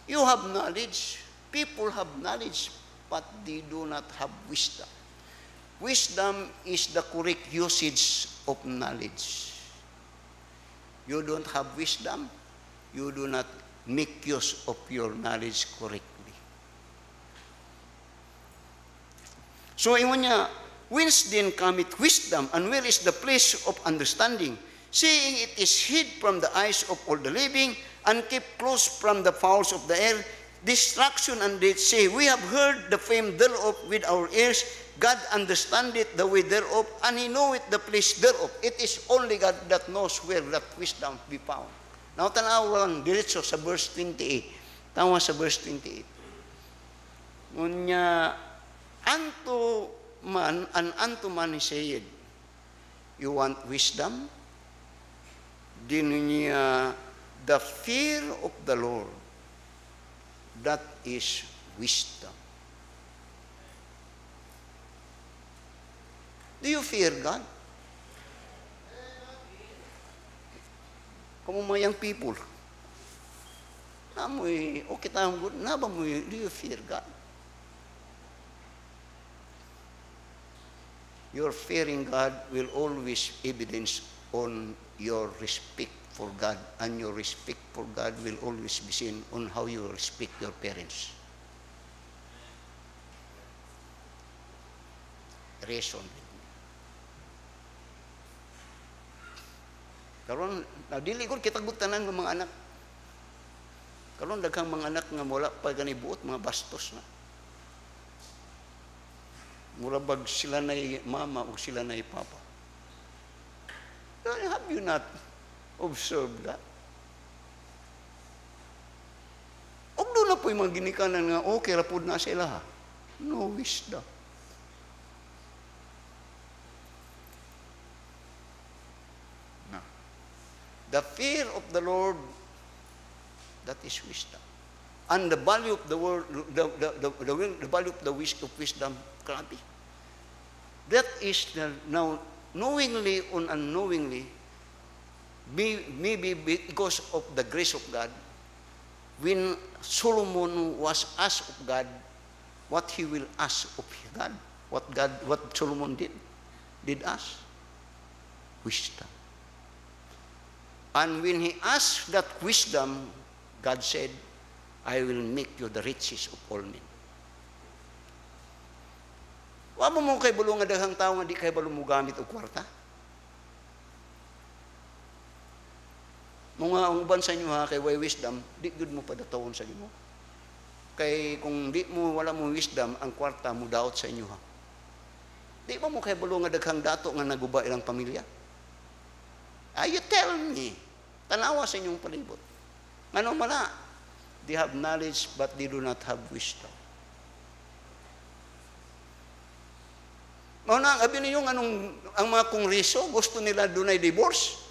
You have knowledge. People have knowledge, but they do not have wisdom. Wisdom is the correct usage of knowledge. You don't have wisdom, you do not make use of your knowledge correctly. So, iwan niya, whence then cometh wisdom, and where is the place of understanding? Seeing it is hid from the eyes of all the living, and kept close from the fowls of the air, destruction and death say, we have heard the fame thereof with our ears. God understandeth the way thereof, and he knoweth the place thereof. It is only God that knows where that wisdom be found. Now, tanaw lang diretso sa verse 28. Tawa sa verse 28. Ngunya, unto man he said, you want wisdom? Din niya, the fear of the Lord, that is wisdom. Do you fear God? Como mga young people, namoy, okay tayong good, naba mo, do you fear God? Your fearing God will always evidence on your respect for God, and your respect for God will always be seen on how you respect your parents. Reason. Karon dili ko kita gutanan ng mga anak. Karon daghang mga anak nga wala pa gani buot, mga bastos na. Murabag sila nay mama o sila nay papa. Have you not observed that? Og doon na po yung mga ginikanan nga, okay, rapod na sila ha. No wisdom. No. The fear of the Lord, that is wisdom. And the value of the word, the value of the wisdom, grabe. That is now, knowingly or unknowingly, maybe because of the grace of God, when Solomon was asked of God what he will ask of God, what Solomon did ask? Wisdom. And when he asked that wisdom, God said, I will make you the richest of all men. Wa mo kay bulong nga daghang tao nga di kay balong mo gamit og kwarta. Mga uban sa inyo ha, kay way wisdom, di good mo padatawon sa inyo. Kay kung di mo, wala mo wisdom, ang kwarta mo daot sa inyo ha. Di ba mo kay bulong nga daghang dato nga naguba ilang pamilya? You tell me. Tanawa sa inyong palibot. Ano mala? They have knowledge but they do not have wisdom. Mauna, abi ninyo ang mga kongreso, gusto nila dunay divorce.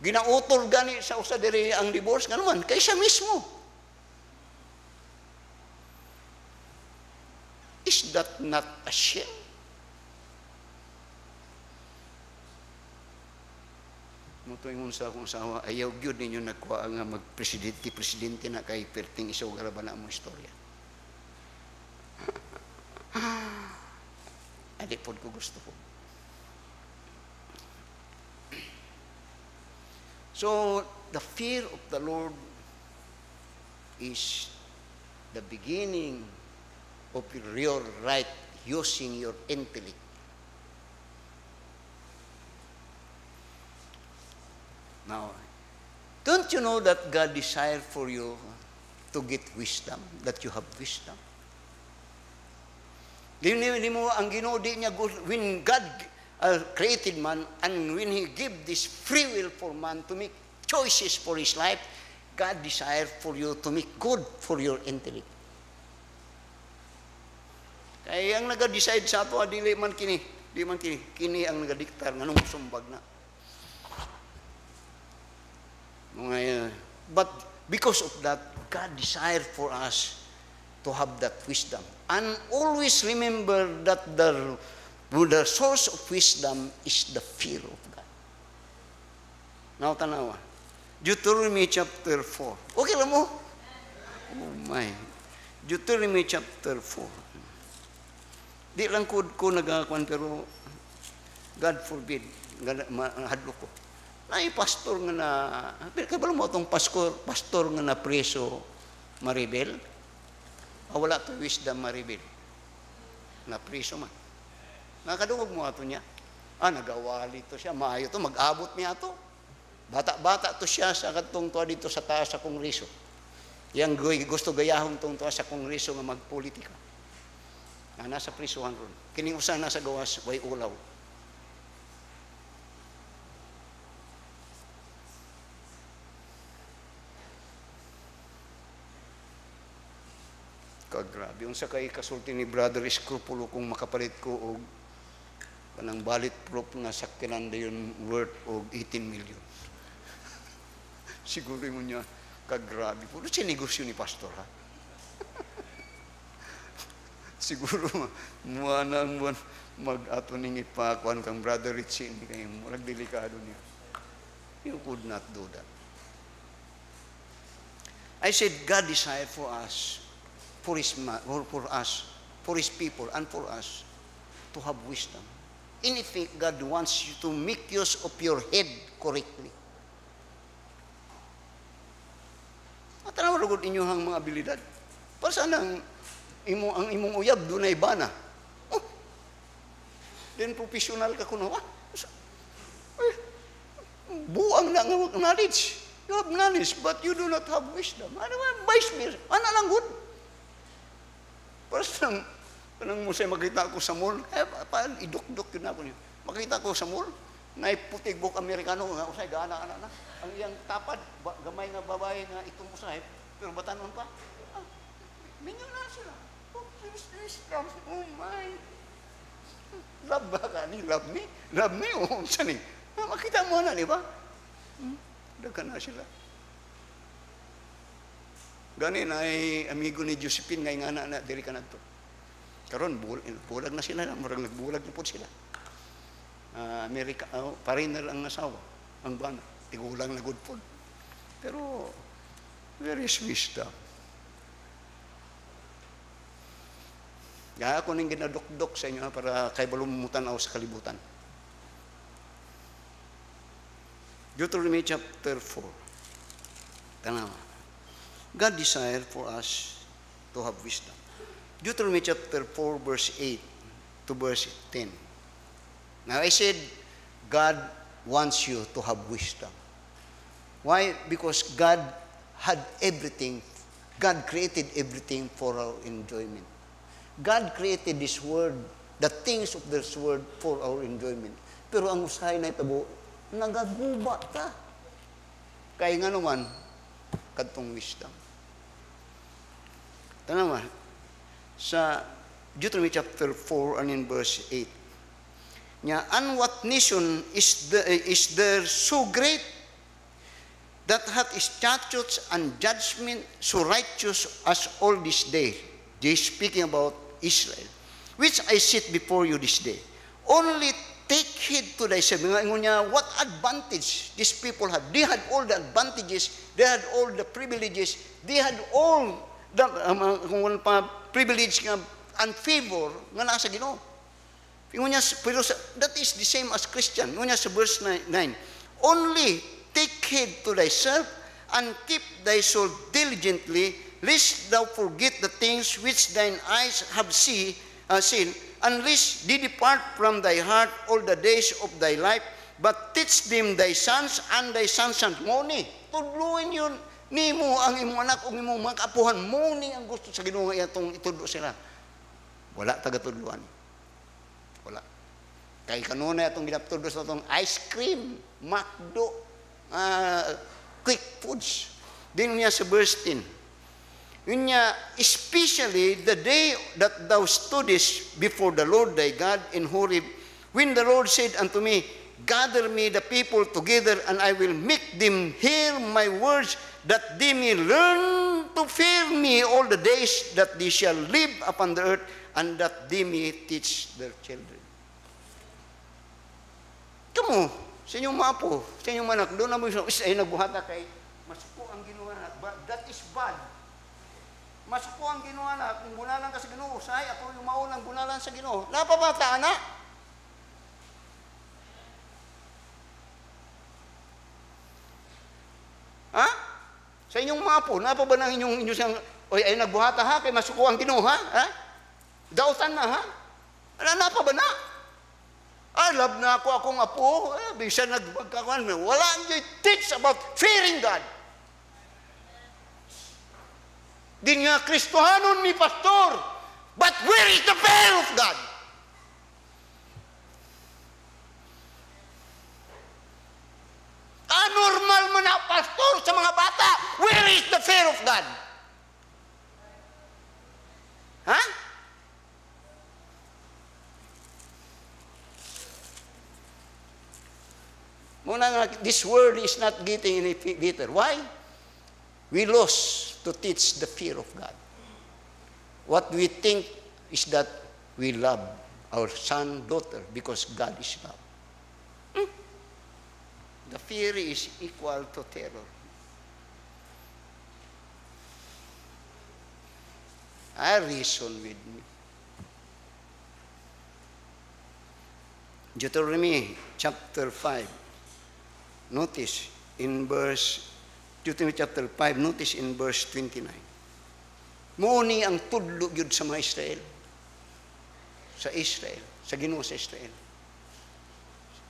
Ginautol gani sa usa diri ang divorce, ngano man, kay siya mismo. Is that not a shame? Mutuingon sa akong asawa, ayaw gyud ninyo nagkuha nga magpresidente na kay perting isaw garaban na mo istorya. Adi po ko gusto po. So, the fear of the Lord is the beginning of your right using your intellect. Now, Don't you know that God desires for you to get wisdom, that you have wisdom? Di mo ang Ginoo di niya when God created man and when He gave this free will for man to make choices for his life, God desires for you to make good for your intellect. Kaya ang nag-decide sa ato, di man kini ang nagadiktar, nganong sumbag na. But because of that, God desires for us to have that wisdom. And always remember that the source of wisdom is the fear of God. Now, tanawa. Deuteronomy chapter 4. Okay lang mo? Oh my. Deuteronomy chapter 4. Di lang ko nagakuan, pero God forbid, hadlo ko. Pastor nga na, kabalo mo itong pastor nga na preso maribel? Wala to wisdom maribel. Na preso man. Nakadungog mo ato niya. Nagawali to siya. Maayo to, mag-abot niya to. Bata-bata to siya sa katong to dito sa taas sa kongreso. Yang gusto gayahon tong to sa kongreso nga magpolitika. Nasa prisuhan ron. Kining usa nasa gawas, way ulaw. Kagrabe. Yung sa kay kasulti ni Brother Scrupulo kung makapalit ko og kanang balit proof nga sakyanan dayon worth og 18 million. Siguro mo niya, kagrabe. Puro siya negosyo ni pastor, ha? Siguro, muanang mag-ato ning ipakuan kang Brother Richie, hindi kayo murag delikado niya. You could not do that. I said, God desires for us, for His people, and for us, to have wisdom. Anything, God wants you to make use of your head correctly. At ano ragod inyong mga abilidad? Para saan ang imong uyab doon ay bana? Oh, then professional ka kuno. Buang na nga knowledge. You have knowledge, but you do not have wisdom. Ano ba? Vice versa. Ano lang good? Para saan kanang mo siya makita ko sa mall, iduk-duk yun ako niya. Makita ko sa mall, na putig buk Amerikano, nga usay, gana na. Ang iyang tapad, gamay nga babae nga itong usay, pero batanon pa. Minyo na sila. Oh, wisdom, oh my. Love ba ka ni? Love me? Love me, oh, saan eh? Makita mo na, di ba? Daga na sila. Ganin ay amigo ni Josephine, ngay nga na, diri ka na to. Karon bulag na sila, marang nagbulag na po sila. Amerika, pariner ang asawa, ang bana, tigulang na good food. Pero, where is wisdom? Kaya ako nang ginadok-dok sa inyo para kay balumutan ako sa kalibutan. Deuteronomy chapter 4. Tanawa. God desires for us to have wisdom. Deuteronomy chapter 4, verse 8 to verse 10. Now I said, God wants you to have wisdom. Why? Because God had everything. God created everything for our enjoyment. God created this world, the things of this world for our enjoyment. Pero ang usahay na itabo, nagaguba ta. Kaya nga naman, kadtong wisdom. Tanawa, sa Deuteronomy chapter 4 and in verse 8. Nya, and what nation is there so great that hath statutes and judgment so righteous as all this day? They speaking about Israel, which I set before you this day. Only take heed to thyself. What advantage these people had? They had all the advantages, they had all the privileges, they had all the privilege and favor nga nasa Ginoo. Pero that is the same as Christian. Ngunya sa verse 9, only take heed to thyself and keep thy soul diligently, lest thou forget the things which thine eyes have seen, and lest they depart from thy heart all the days of thy life, but teach them thy sons and thy sons' sons. Ngoni, tudluin yun. Nimo ang imong anak o imong mga kaapuhan mo ni ang gusto sa Ginoo nga itong itudlo sila. Wala taga-tudluan. Wala. Kay kanunay atong ginatudlo sa itong ice cream, McDo, quick foods. Din niya sa verse 10. Yun niya, especially the day that thou stoodest before the Lord thy God in Horeb, when the Lord said unto me, gather me the people together, and I will make them hear my words, that they may learn to fear me all the days that they shall live upon the earth, and that they may teach their children. Kamu, sa inyong mga apo, sa inyong manak, doon na mo ay nagbuhata kay, masuko ang ginawa na, that is bad. Masuko ang ginawa na, kung bunalan ka sa Ginoo, say, ako yung maunang bunalan sa Ginoo. Napabata na. Ha? Sa inyong mga apo, napa ba ng inyong siyang, oy, ay nagbuhata ha, kay masuko ang Ginoo ha? Ha? Dautan na ha? Napa ba na? Love na ako akong apo, bisa nagpagkakuan mo. Wala nyo teach about fearing God. Di nga Kristohanon mi pastor, but where is the fear of God? Normal mo na pastor sa mga bata. Where is the fear of God? Ha? Muna nga, this world is not getting any better. Why? We lost to teach the fear of God. What we think is that we love our son, daughter, because God is love. The fear is equal to terror. I reason with me. Deuteronomy chapter 5. Notice in verse, Deuteronomy chapter 5, notice in verse 29. Muni ang tudlo yun sa mga Israel. Sa Israel. Sa Ginoo sa Israel.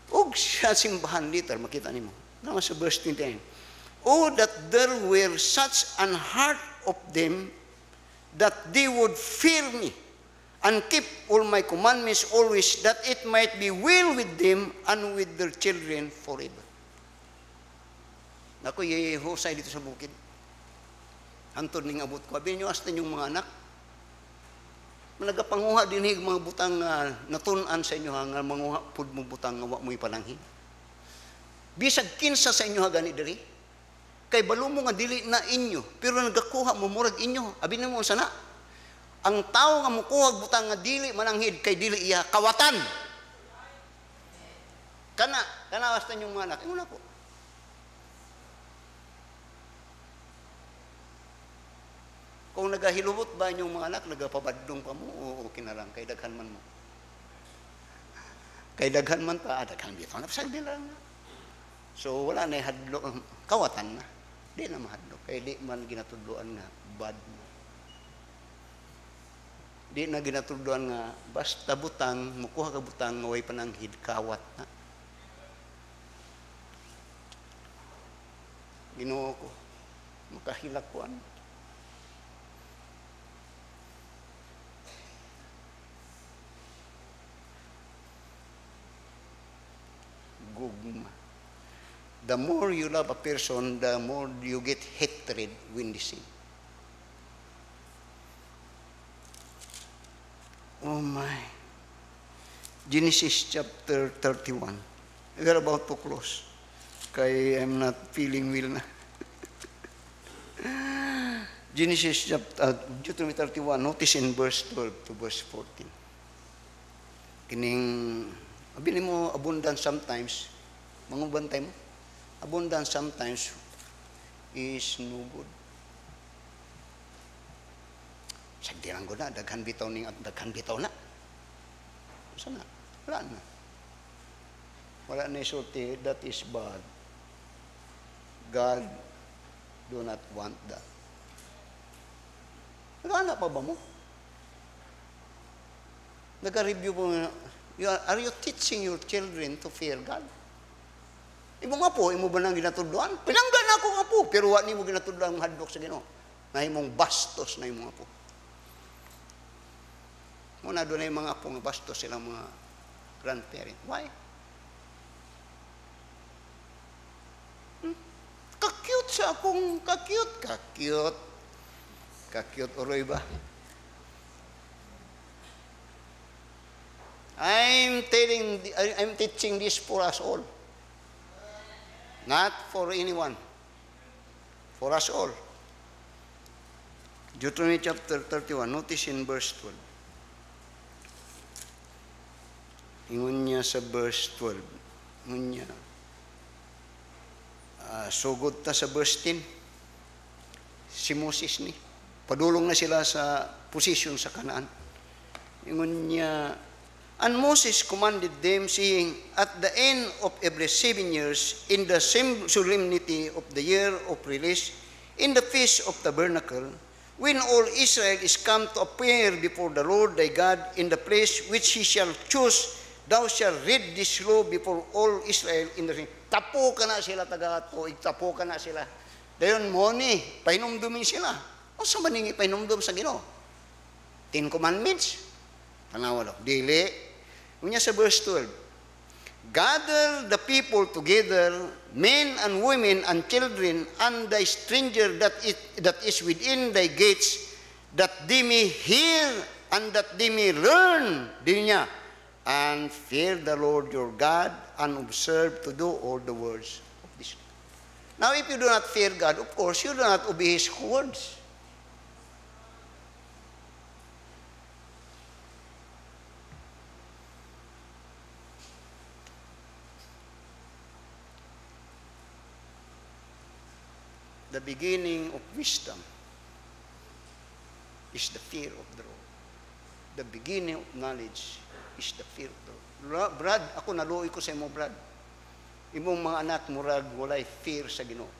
Og sa simbahan dito, makita nimo. Naman sa verse 29. Oh, that there were such an heart of them that they would fear me and keep all my commandments always, that it might be well with them and with their children forever. Ako husay dito sa bukid. Antod ning abot ko. Abi nyo hasta yung mga anak. Nagapanguha dinig mga butang natunan sa inyo nga manguha pud mo butang nga wa mo'y pananghin. Bisag kinsa sa inyo gani diri. Kay balo mo nga dili na inyo, pero nagakuha mo murag inyo. Abi nimo sana. Ang tao nga mukuha butang nga dili mananghid kay dili iya kawatan. Kana hasta yung mga anak. Imo na po. Kung nagahilubot ba inyong mga anak, nagapabadlong pa mo, o okay na lang, kay daghan man mo. Kay daghan man pa, daghan dito, napasagdi lang. So, wala na hadlo, kawatan na. Di na mahadlo, kay di man ginatudloan nga, bad mo. Di na ginatudloan nga, basta butang, mukuha ka butang, ngaway pananghid, kawat na. Ginoo ko, makahilakuan. Gugma. The more you love a person, the more you get hatred when they sin. Oh my. Genesis chapter 31. We're about to close. Kaya I'm not feeling well na. Genesis chapter Deuteronomy 31, notice in verse 12 to verse 14. Kining abili mo abundance sometimes, mangubantay mo. Abundance sometimes is no good. Sagdiran ko na, daghan bitaw na. Sana, wala na. Wala na isulti, that is bad. God do not want that. Nagana pa ba mo? Nag-review po, are you teaching your children to fear God? Imong apo, imo ba nang ginatudloan? Pinanggan ako nga po, pero wa nimo ginatudloan ang hadlok sa Ginoo. Na imong bastos na imong apo. Muna doon na yung mga apo nga bastos silang mga grandparent. Why? Ka-cute sa akong, ka-cute. Ka-cute oroy ba? I'm teaching this for us all. Not for anyone. For us all. Deuteronomy chapter 31, notice in verse 12. Ingon niya sa verse 12. Ingon niya, sugod ta sa verse 10. Si Moses ni. Padulong na sila sa posisyon sa Kanaan. Ingon niya, and Moses commanded them, saying, at the end of every 7 years, in the same solemnity of the year of release, in the feast of tabernacle, when all Israel is come to appear before the Lord thy God in the place which he shall choose, thou shalt read this law before all Israel in the ring. Tapo ka na sila, taga-tuig, tapo ka na sila. Dayon mo ni, pahinumdumin sila. O sa maningi pahinumdum sa Ginoo? 10 Commandments. Tanawa daw. Dili. Unya sa verse 12. Gather the people together, men and women and children, and the stranger that is within thy gates, that they may hear and that they may learn, din niya, and fear the Lord your God, and observe to do all the words of this law. Now, if you do not fear God, of course, you do not obey His words. The beginning of wisdom is the fear of the Lord. The beginning of knowledge is the fear of the Lord. Brad, ako naluoy ko sa imo, Brad. Imong mga anak murag walay fear sa Ginoo.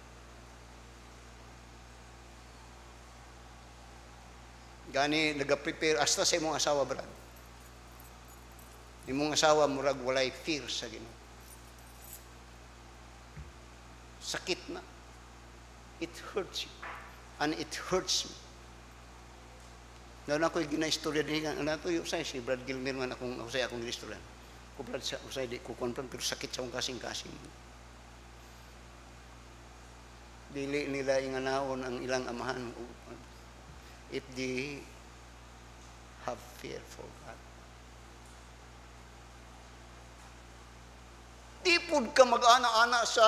Gani nagaprepare hasta sa imong asawa, Brad. Imong asawa murag walay fear sa Ginoo. Sakit na. It hurts you. And it hurts me. Doon ako'y gina-istorya din. Nato yung usay, si Brad Gilmer man akong gina-istorya. Ko Brad sa usay, di ko confirm, pero sakit sa akong kasing-kasing. Dili nila inganaon ang ilang amahan if they have fear for God. Di po ka mag-ana-ana sa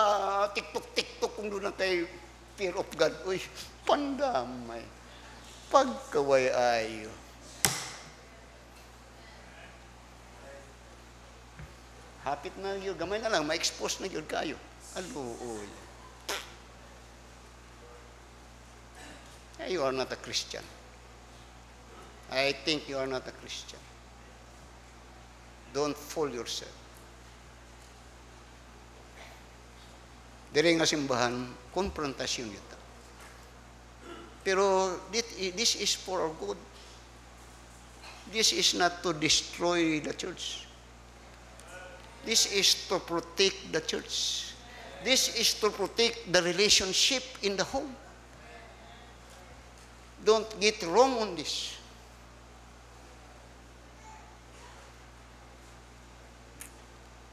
TikTok kung doon na tayo fear of God. Uy, pandamay. Pagkaway ayo. Hapit na yun. Gamay na lang. Ma-expose na yun kayo. Aluoy. You are not a Christian. I think you are not a Christian. Don't fool yourself. Diri nga simbahan, konfrontasyon yun. Pero this is for our good. This is not to destroy the church. This is to protect the church. This is to protect the relationship in the home. Don't get wrong on this.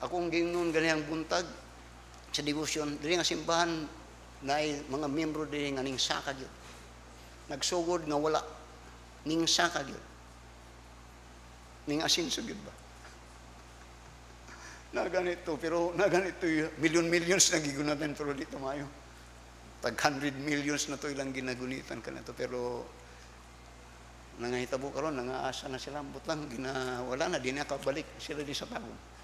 Akong ginoon ganihang buntag, sa devotion, diri nga simbahan na mga membro diri nga ning saka gyud. Nagsugod nga wala ning saka gyud. Ning asin gyud ba? Na ganito, pero na ganito millions na gigunatan pero dito mayo. Tag 100 millions na to ilang ginagunitan kanito pero nangahitabo karon nangaasa na sila butang ginawala na di na kabalik sila di sa tao.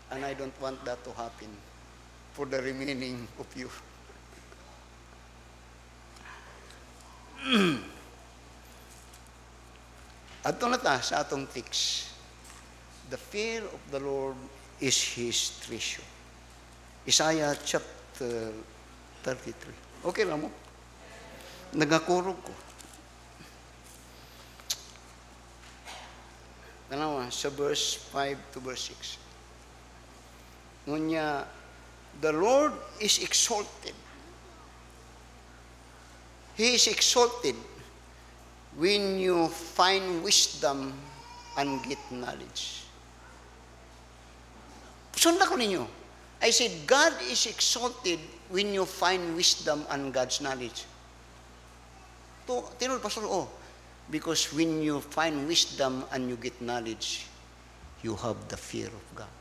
And I don't want that to happen for the remaining of you. Adto na ta sa atong text. The fear of the Lord is His treasure. Isaiah chapter 33. Okay lang mo? Nagakurog ko. Tanawa, sa verse 5 to verse 6. Ngunya, the Lord is exalted. He is exalted when you find wisdom and get knowledge. Sunda ko ninyo. I said, God is exalted when you find wisdom and God's knowledge. Tinul, Pastor, because when you find wisdom and you get knowledge, you have the fear of God.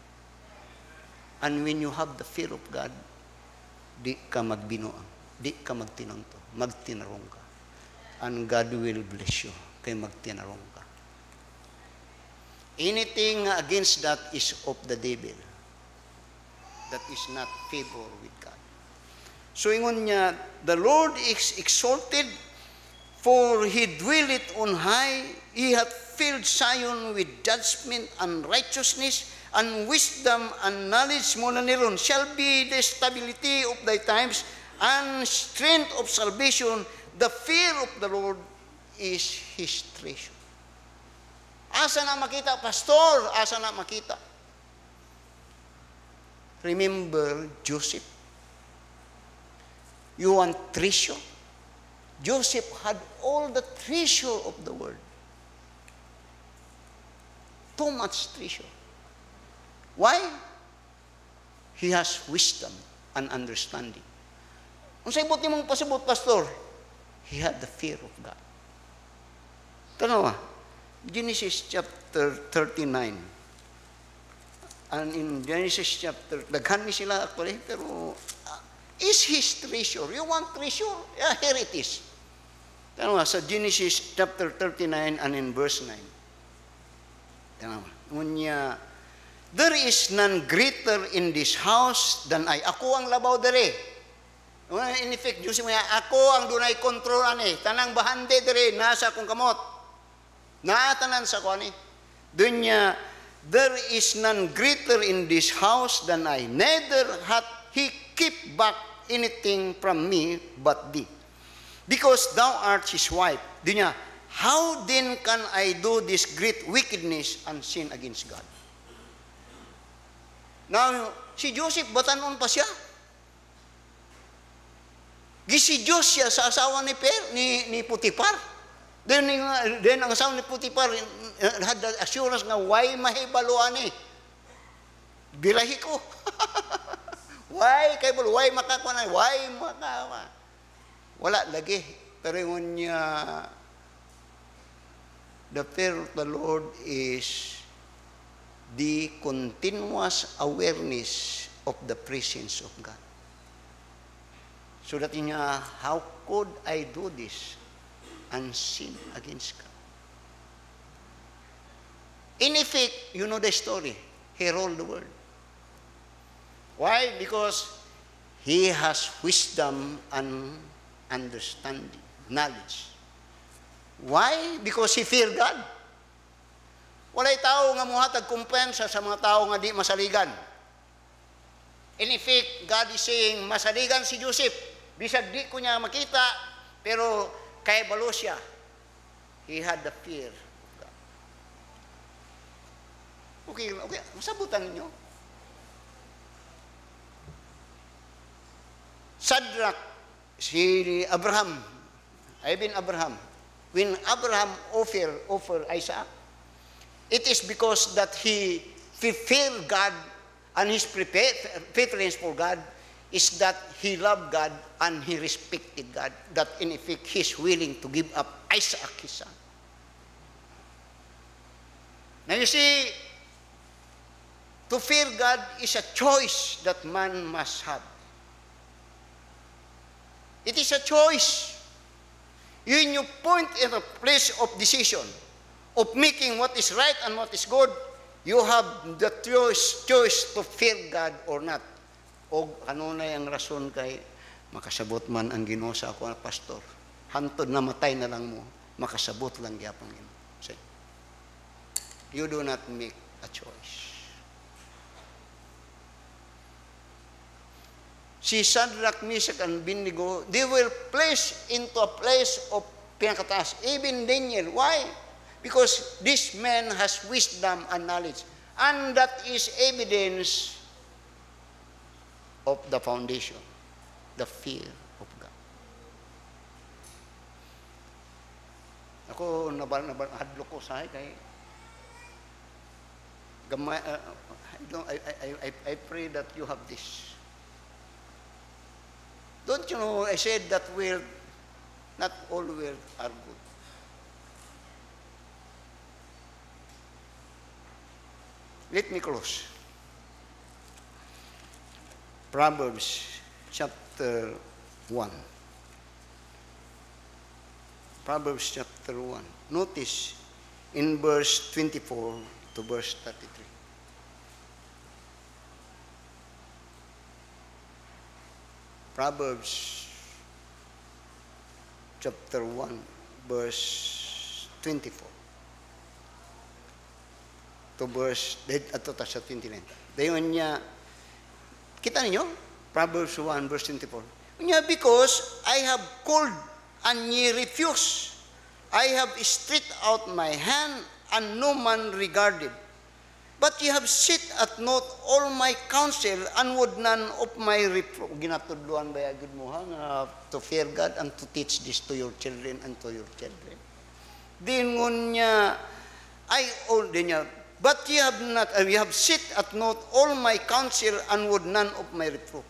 And when you have the fear of God, di ka magbinoang, di ka magtinanto, magtinarong ka. And God will bless you, kay magtinarong ka. Anything against that is of the devil. That is not favor with God. So ingon niya, the Lord is exalted, for He dwelleth on high. He hath filled Zion with judgment and righteousness, and wisdom and knowledge mo na niron shall be the stability of thy times, and strength of salvation. The fear of the Lord is His treasure. Asa na makita, Pastor? Asa na makita? Remember Joseph. You want treasure? Joseph had all the treasure of the world. Too much treasure. Why? He has wisdom and understanding. Kung sa ibot nimong pasibot, Pastor, he had the fear of God. Tanawa, Genesis chapter 39. And in Genesis chapter, daghan ni sila actually, pero is His treasure. You want treasure? Yeah, here it is. Tanawa, sa Genesis chapter 39 and in verse 9. Tanawa, ngunya, there is none greater in this house than I. Ako ang labaw dere. In effect, Diyos mo yan, ako ang dunay kontrol ani. Tanang bahande dere, nasa akong kamot. Naatanan sa ko ani. Dunya, there is none greater in this house than I. Neither hath He kept back anything from me but thee. Because thou art His wife. Dunya, how then can I do this great wickedness and sin against God? Now, si Joseph, batanon pa siya. Gisi-Diyos siya sa asawa ni Putipar. Then ang asawa ni Putipar had the assurance nga, why mahibaluan eh? Birahi ko. Why kay balo? Why makakuha na? Why makakuha? Wala lagi. Pero yung niya, the fear of the Lord is the continuous awareness of the presence of God. So that in how could I do this and sin against God? In effect, you know the story. He ruled the world. Why? Because he has wisdom and understanding, knowledge. Why? Because he feared God. Walay tao nga muhatag kumpensa sa mga tao nga di masaligan. In effect, God is saying, masaligan si Joseph. Bisag di ko niya makita, pero kay balo siya. He had the fear of God. Okay, masabutan ninyo. Shadrach, si Abraham, Abraham, when Abraham offered Isaac, it is because that he feared God, and his preference for God is that he loved God and he respected God, that in effect he's willing to give up Isaac, his son. Now you see, to fear God is a choice that man must have. It is a choice. When you point in a place of decision, of making what is right and what is good, you have the choice to fear God or not. O ano na yung rason kay makasabot man ang Ginoo sa ako na pastor. Hantod na matay na lang mo, makasabot lang gyapon Ginoo. See? You do not make a choice. Si Shadrach, Meshach, and Abednego, they were placed into a place of pinakataas. Even Daniel. Why? Because this man has wisdom and knowledge. And that is evidence of the foundation, the fear of God. Ako, hadlo ko sa kay gamay, I pray that you have this. Don't you know, I said that not all words are good. Let me close. Proverbs chapter 1. Proverbs chapter 1. Notice in verse 24 to verse 33. Proverbs chapter 1, verse 24 to verse, ato ta sa 29. Dayon niya, kita ninyo? Proverbs 1, verse 24. Niya, because I have called and ye refuse. I have stretched out my hand and no man regarded. But ye have sit at naught all my counsel and would none of my reproof. Ginatudluan ba yagid mo nga to fear God and to teach this to your children and to your children. Dingon niya, but ye have not, ye have sit at naught all my counsel and would none of my reproof.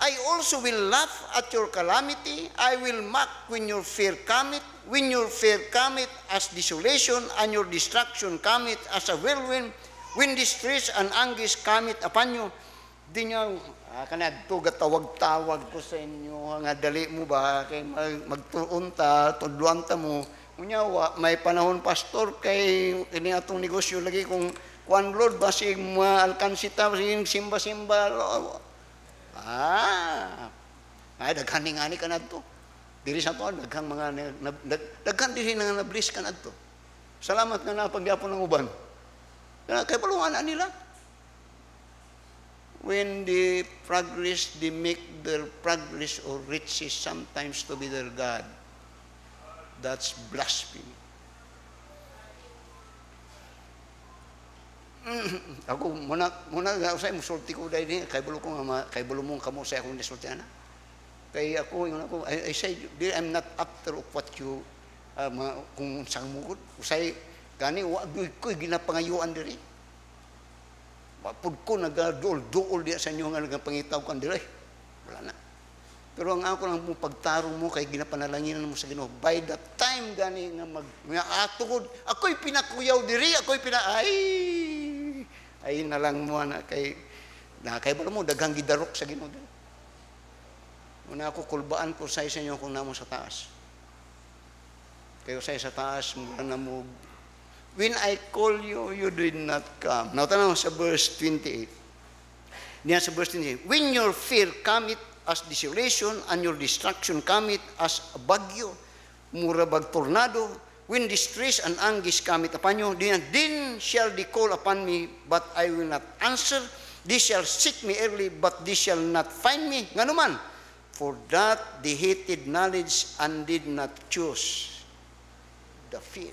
I also will laugh at your calamity. I will mock when your fear cometh. When your fear cometh as desolation and your destruction cometh as a whirlwind. When distress and anguish cometh upon you, di nyo, kanadto gatawag-tawag ko sa inyo, nga dali mo ba, kay magtuon ta, tudluan ta mo, unyawa, may panahon pastor, kay ini atong negosyo lagi kung kuan Lord, basig maalkansita, simba-simba, daghan nga ni kanadto. Diri sa to, daghan mga, daghan diri nga nablis kanadto. Salamat nga napagyapon ng uban. Kaya palungan nila. When they progress, they make their progress or riches sometimes to be their God. That's blasphemy. Ako, muna usay musulti ko dahil kay bulo mong kamo sa akong nisulti na. Kay ako, I say, I'm not after of what you, kung sang mugod, usay, kani ko'y ginapangayuan diri. Wapod ko nagadool-dool diya sa inyo nga nagapangitaw kan diri. Wala na. Pero ang ako lang mong pagtarong mo kay ginapanalanginan mo sa Ginoo. By the time gani nga atugod, ako'y pinakuyaw diri, ay na lang mo na kay ba mo daghang gidarok sa Ginoo diri. Una ako kulbaan ko sa inyo kung namo sa taas. Kayo sa taas mo na mo. When I call you, you did not come. Now, tanaw sa verse 28. Niya sa verse 28. When your fear cometh as desolation, and your destruction cometh as a bagyo, murabag tornado, when distress and anguish cometh upon you, then shall they call upon me, but I will not answer. They shall seek me early, but they shall not find me. Nga naman, for that they hated knowledge and did not choose the fear.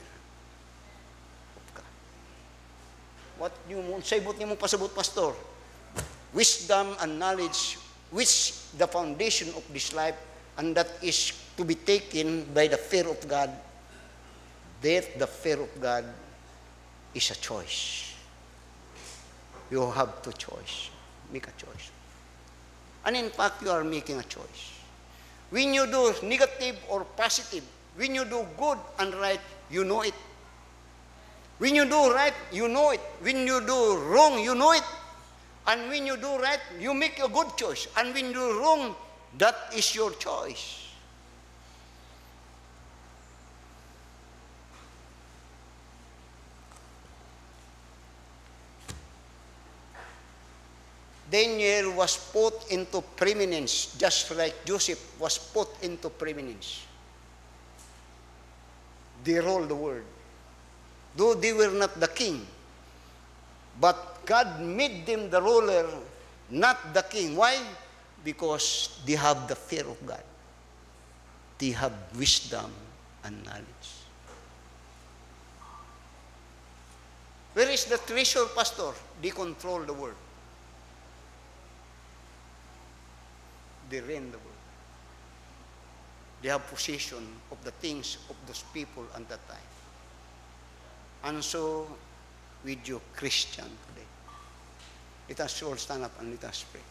What you saybot niyo mong pasabot, pastor? Wisdom and knowledge, which the foundation of this life, and that is to be taken by the fear of God. That the fear of God is a choice. You have to choice. Make a choice. And in fact, you are making a choice. When you do negative or positive, when you do good and right, you know it. When you do right, you know it. When you do wrong, you know it. And when you do right, you make a good choice. And when you do wrong, that is your choice. Daniel was put into preeminence, just like Joseph was put into preeminence. They ruled the world. Though they were not the king, but God made them the ruler, not the king. Why? Because they have the fear of God. They have wisdom and knowledge. Where is the treasure, pastor? They control the world. they reign the world. They have possession of the things of those people at that time. And so, with you, Christian, today, let us all stand up and let us pray.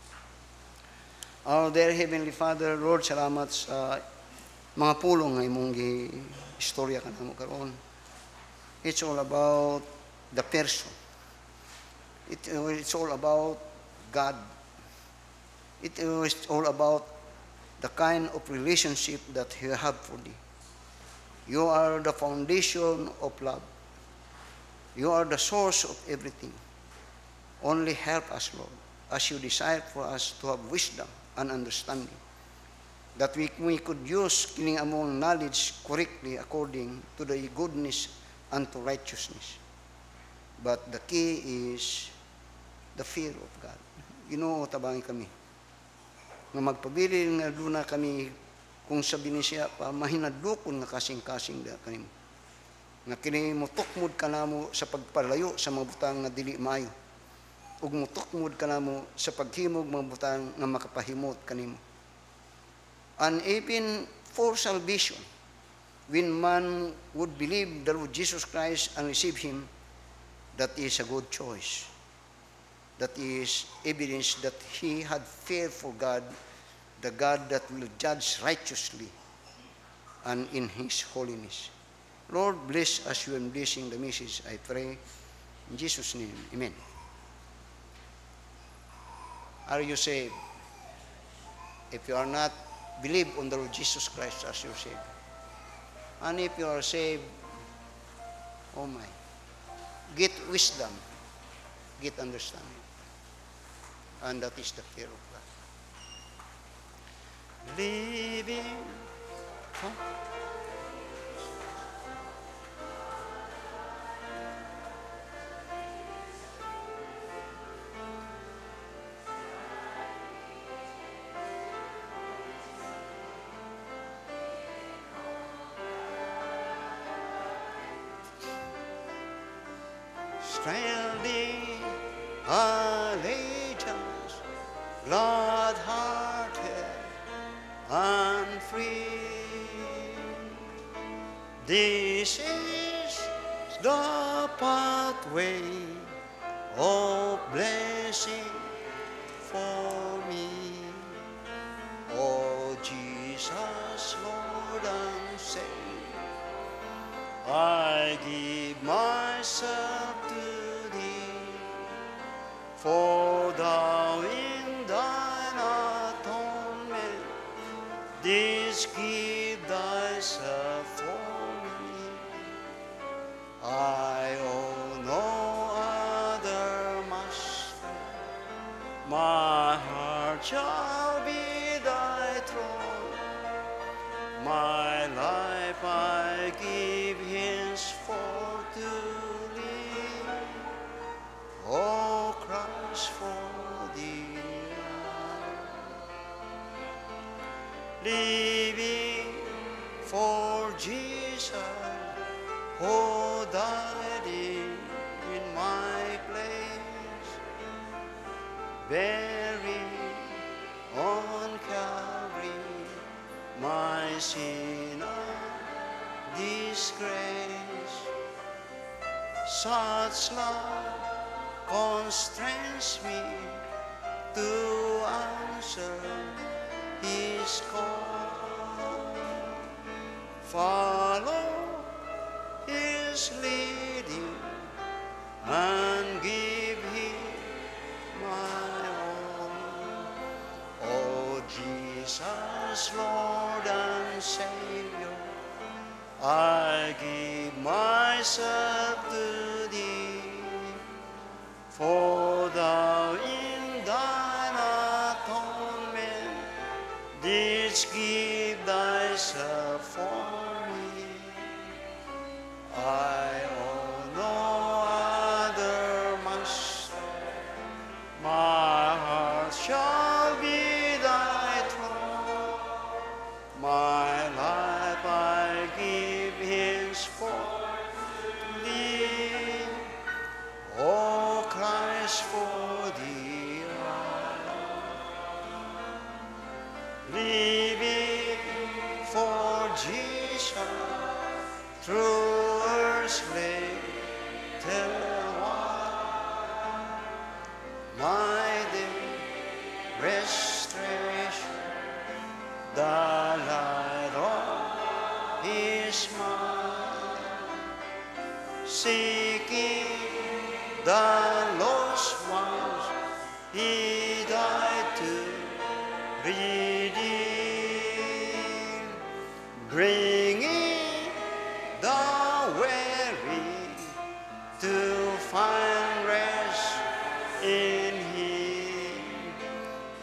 Our dear Heavenly Father, Lord, salamat sa mga pulong nga imong istorya ka namo karon. It's all about the person. It's all about God. It is all about the kind of relationship that you have for thee. You are the foundation of love. You are the source of everything. Only help us, Lord, as you desire for us to have wisdom and understanding, that we could use kining among knowledge correctly according to the goodness and to righteousness. But the key is the fear of God. Ginoo, tabangi kami nga magpabilin nga duna kami kung sabi ni siya pa mahinadlokon nga kasing-kasing da kanimo. Nga kini mutukmod kanamo sa pagpalayo sa mga butang nga dili maayo. Ug mutukmod kanamo sa paghimog mga butang nga makapahimot kanimo. And even for salvation, when man would believe the Lord Jesus Christ and receive Him, that is a good choice. That is evidence that he had fear for God, the God that will judge righteously and in His holiness. Lord, bless as you are blessing the message, I pray. In Jesus' name, amen. Are you saved? If you are not, believe on the Lord Jesus Christ as your Savior. And if you are saved, oh my, get wisdom, get understanding. And that is the fear of God. Living. Huh? Stranding allegiance, glad-hearted and free. This is the pathway of blessing for me. Oh Jesus, Lord and Savior, I give myself to Thee, for Thou in Thine atonement didst give Thyself for me. I owe no other master, my heart shall be Thy throne, my life I give henceforth to Thee, O Christ, for Thee. Living for Jesus, who died in my place, buried on Calvary my sin and disgrace. Such love constrains me to answer His call, follow His leading, and give Him my all. Oh Jesus, Lord and Savior, I give myself to Thee, for Thou in Thine atonement didst give Thyself for me. I owe no other master, my heart shall be Thy throne, my life I give henceforth to Thee, O Christ, for Thee. through earthly one, my dear restoration, the light of His mind, seeking the lost ones, He died to redeem, bringing the weary to find rest in Him.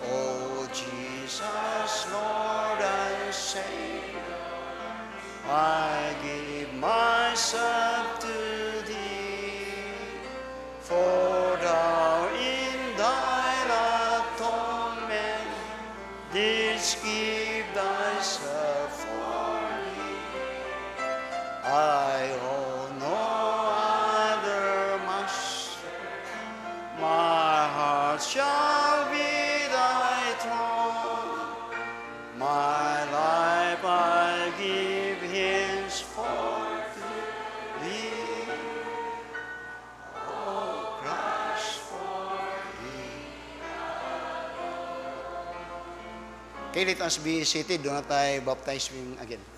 Oh Jesus, Lord and Savior, I give myself to Thee, for Thou in Thine atonement didst give Thyself for me. I owe no other master, my heart shall be Thy throne, my life I give henceforth to Thee, O Christ, for Thee. Okay, let us be seated. Doon na tayo baptizing again.